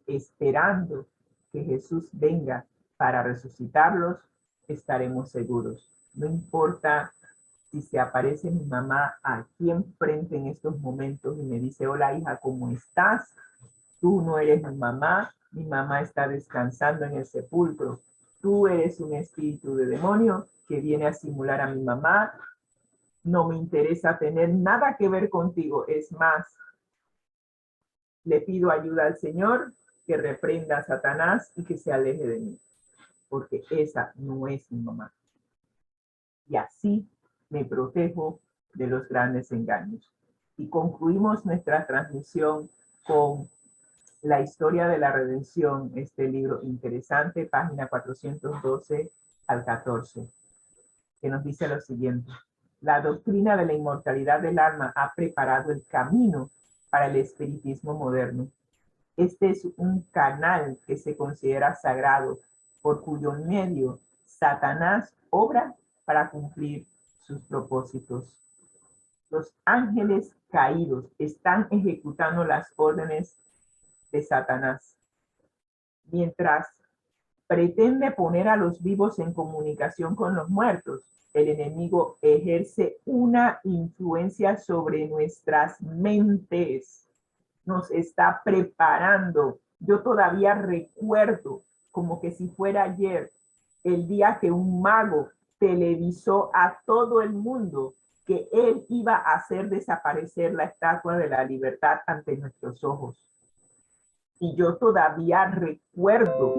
esperando que Jesús venga para resucitarlos, estaremos seguros. No importa si se aparece mi mamá aquí enfrente en estos momentos y me dice, hola hija, ¿cómo estás? Tú no eres mi mamá está descansando en el sepulcro. Tú eres un espíritu de demonio que viene a simular a mi mamá. No me interesa tener nada que ver contigo. Es más, le pido ayuda al Señor que reprenda a Satanás y que se aleje de mí, porque esa no es mi mamá. Y así me protejo de los grandes engaños. Y concluimos nuestra transmisión con la historia de la redención, este libro interesante, página 412 al 14, que nos dice lo siguiente. La doctrina de la inmortalidad del alma ha preparado el camino para el espiritismo moderno. Este es un canal que se considera sagrado, por cuyo medio Satanás obra para cumplir sus propósitos. Los ángeles caídos están ejecutando las órdenes de Satanás, mientras pretende poner a los vivos en comunicación con los muertos. El enemigo ejerce una influencia sobre nuestras mentes, nos está preparando. Yo todavía recuerdo, como que si fuera ayer, el día que un mago televisó a todo el mundo que él iba a hacer desaparecer la Estatua de la Libertad ante nuestros ojos. Y yo todavía recuerdo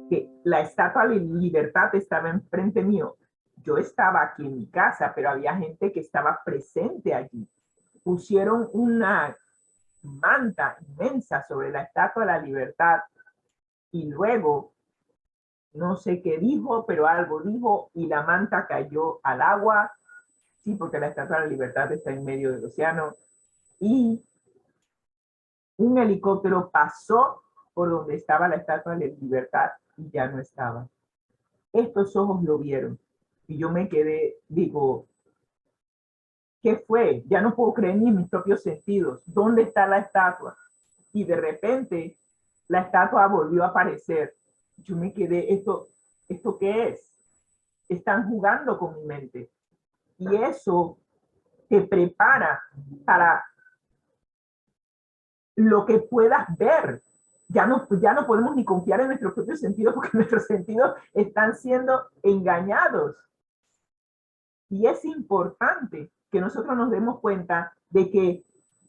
que la Estatua de la Libertad estaba enfrente mío. Yo estaba aquí en mi casa, pero había gente que estaba presente allí. Pusieron una manta inmensa sobre la Estatua de la Libertad y luego no sé qué dijo, pero algo dijo y la manta cayó al agua, sí, porque la Estatua de la Libertad está en medio del océano, y un helicóptero pasó por donde estaba la Estatua de la Libertad y ya no estaba. Estos ojos lo vieron y yo me quedé, digo, ¿qué fue? Ya no puedo creer ni en mis propios sentidos. ¿Dónde está la estatua? Y de repente la estatua volvió a aparecer. Yo me quedé, ¿esto qué es? Están jugando con mi mente. Y eso te prepara para lo que puedas ver. Ya no podemos ni confiar en nuestros propios sentidos porque nuestros sentidos están siendo engañados. Y es importante que nosotros nos demos cuenta de que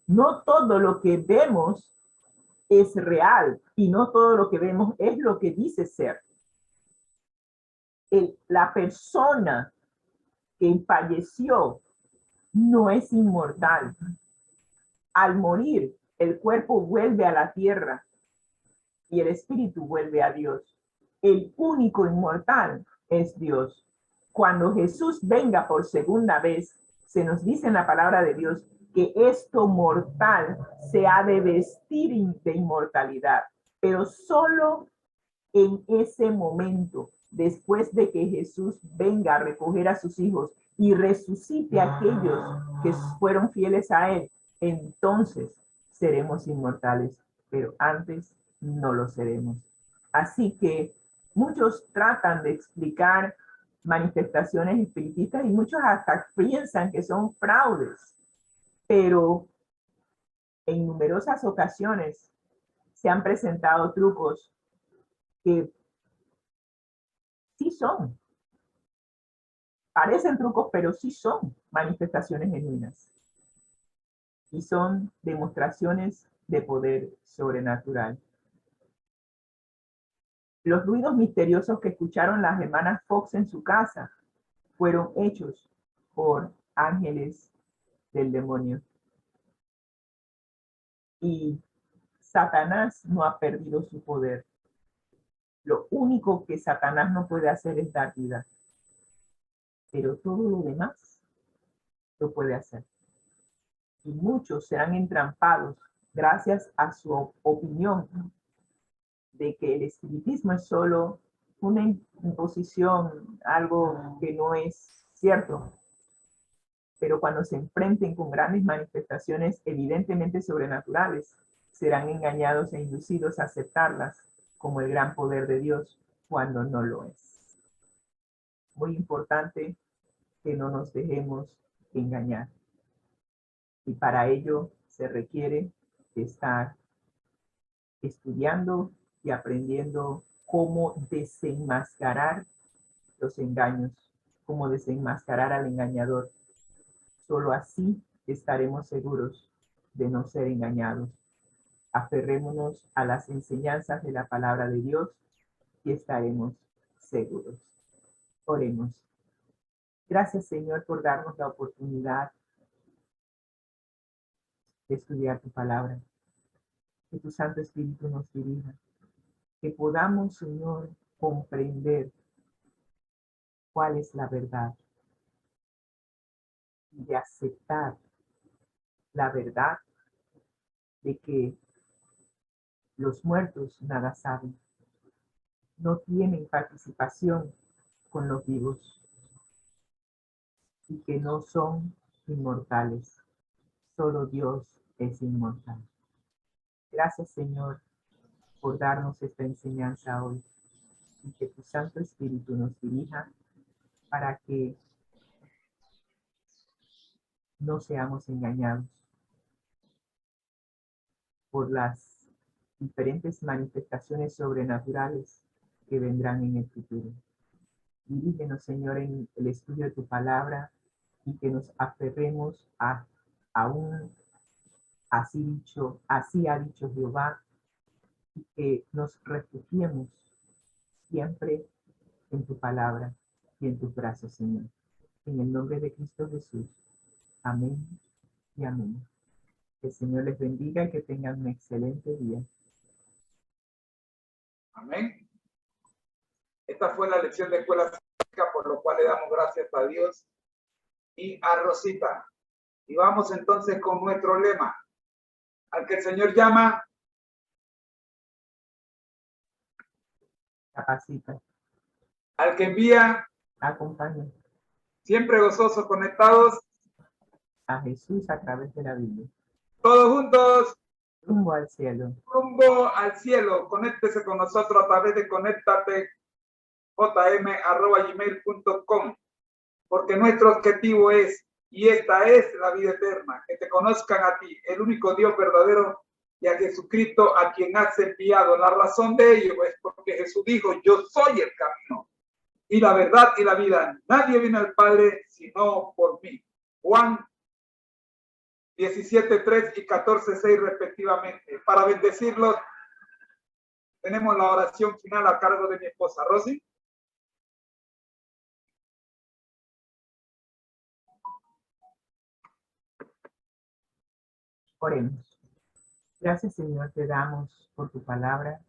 no todo lo que vemos es real y no todo lo que vemos es lo que dice ser. La persona que falleció no es inmortal. Al morir, el cuerpo vuelve a la tierra y el espíritu vuelve a Dios. El único inmortal es Dios. Cuando Jesús venga por segunda vez, se nos dice en la palabra de Dios que esto mortal se ha de vestir de inmortalidad, pero solo en ese momento, después de que Jesús venga a recoger a sus hijos y resucite a aquellos que fueron fieles a Él, entonces seremos inmortales, pero antes no lo seremos. Así que muchos tratan de explicar manifestaciones espiritistas y muchos hasta piensan que son fraudes, pero en numerosas ocasiones se han presentado trucos que sí son, parecen trucos, pero sí son manifestaciones genuinas y son demostraciones de poder sobrenatural. Los ruidos misteriosos que escucharon las hermanas Fox en su casa fueron hechos por ángeles del demonio. Y Satanás no ha perdido su poder. Lo único que Satanás no puede hacer es dar vida, pero todo lo demás lo puede hacer. Y muchos serán entrampados gracias a su opinión de que el espiritismo es solo una imposición, algo que no es cierto. Pero cuando se enfrenten con grandes manifestaciones evidentemente sobrenaturales, serán engañados e inducidos a aceptarlas como el gran poder de Dios cuando no lo es. Muy importante que no nos dejemos engañar. Y para ello se requiere estar estudiando y aprendiendo cómo desenmascarar los engaños, cómo desenmascarar al engañador. Solo así estaremos seguros de no ser engañados. Aferrémonos a las enseñanzas de la palabra de Dios y estaremos seguros. Oremos. Gracias, Señor, por darnos la oportunidad de estudiar tu palabra. Que tu Santo Espíritu nos dirija. Que podamos, Señor, comprender cuál es la verdad y de aceptar la verdad de que los muertos nada saben, no tienen participación con los vivos y que no son inmortales. Solo Dios es inmortal. Gracias, Señor, por darnos esta enseñanza hoy y que tu Santo Espíritu nos dirija para que no seamos engañados por las diferentes manifestaciones sobrenaturales que vendrán en el futuro. Dirígenos, Señor, en el estudio de tu palabra y que nos aferremos a un así ha dicho Jehová, y que nos refugiemos siempre en tu palabra y en tus brazos, Señor. En el nombre de Cristo Jesús. Amén y amén. Que el Señor les bendiga y que tengan un excelente día. Amén. Esta fue la lección de escuela bíblica, por lo cual le damos gracias a Dios y a Rosita. Y vamos entonces con nuestro lema. Al que el Señor llama, Capacita, al que envía, acompaña siempre gozosos, conectados, a Jesús a través de la Biblia. todos juntos, Rumbo al cielo. rumbo al cielo. Conéctese con nosotros a través de conectatejm@gmail.com, porque nuestro objetivo es, y esta es la vida eterna, que te conozcan a ti, el único Dios verdadero, y a Jesucristo a quien has enviado. La razón de ello es porque Jesús dijo: yo soy el camino y la verdad y la vida. Nadie viene al Padre sino por mí. Juan 17:3 y 14:6 respectivamente. Para bendecirlos, tenemos la oración final a cargo de mi esposa Rosy. Oremos. Gracias, Señor, te damos por tu palabra,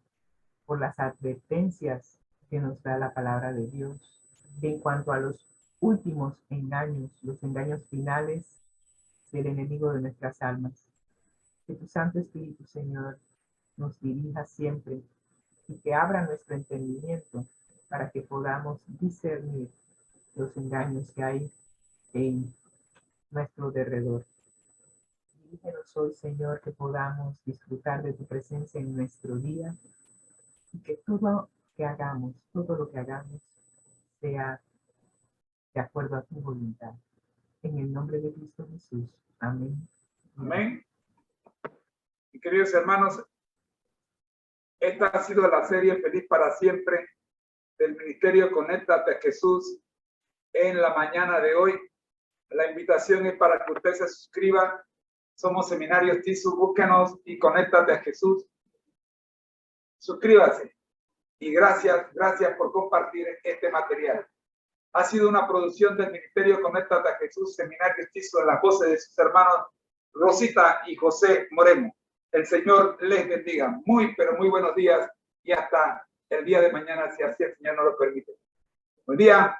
por las advertencias que nos da la palabra de Dios en cuanto a los últimos engaños, los engaños finales del enemigo de nuestras almas. Que tu Santo Espíritu, Señor, nos dirija siempre y que abra nuestro entendimiento para que podamos discernir los engaños que hay en nuestro derredor. Dirígenos hoy, Señor, que podamos disfrutar de tu presencia en nuestro día y que todo lo que hagamos sea de acuerdo a tu voluntad. En el nombre de Cristo Jesús. Amén. Amén. Y queridos hermanos, esta ha sido la serie Feliz para Siempre del Ministerio Conéctate a Jesús en la mañana de hoy. La invitación es para que usted se suscriba. Somos Seminarios TISU, búsquenos y conéctate a Jesús. Suscríbase. Y gracias por compartir este material. Ha sido una producción del Ministerio Conéctate a Jesús, Seminarios TISU, en las voces de sus hermanos Rosita y José Moreno. El Señor les bendiga. Muy, pero muy buenos días y hasta el día de mañana, si así el Señor nos lo permite. Buen día.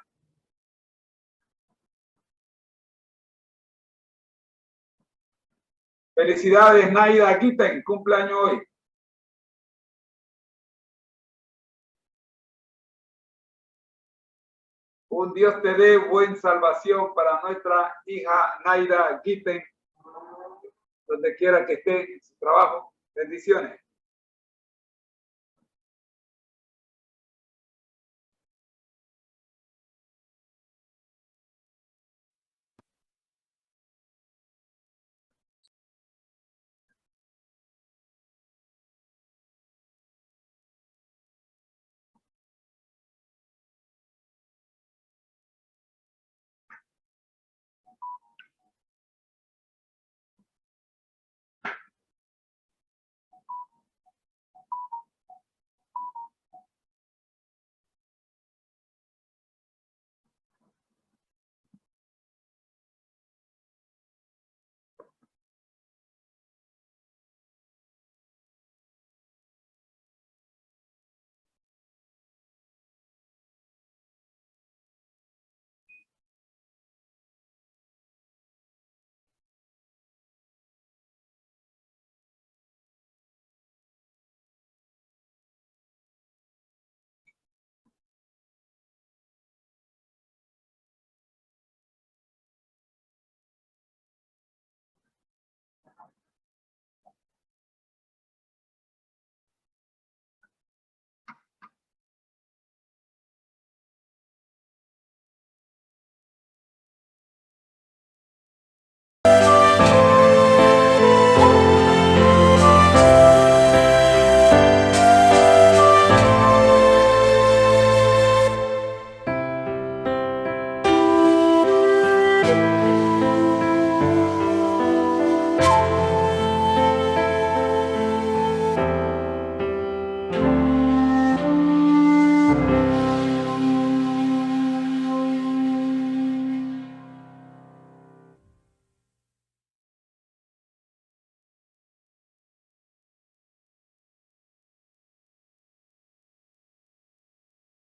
Felicidades, Naida Guiten, cumpleaños hoy. Un Dios te dé buen salvación para nuestra hija Naida Guiten, donde quiera que esté en su trabajo. Bendiciones.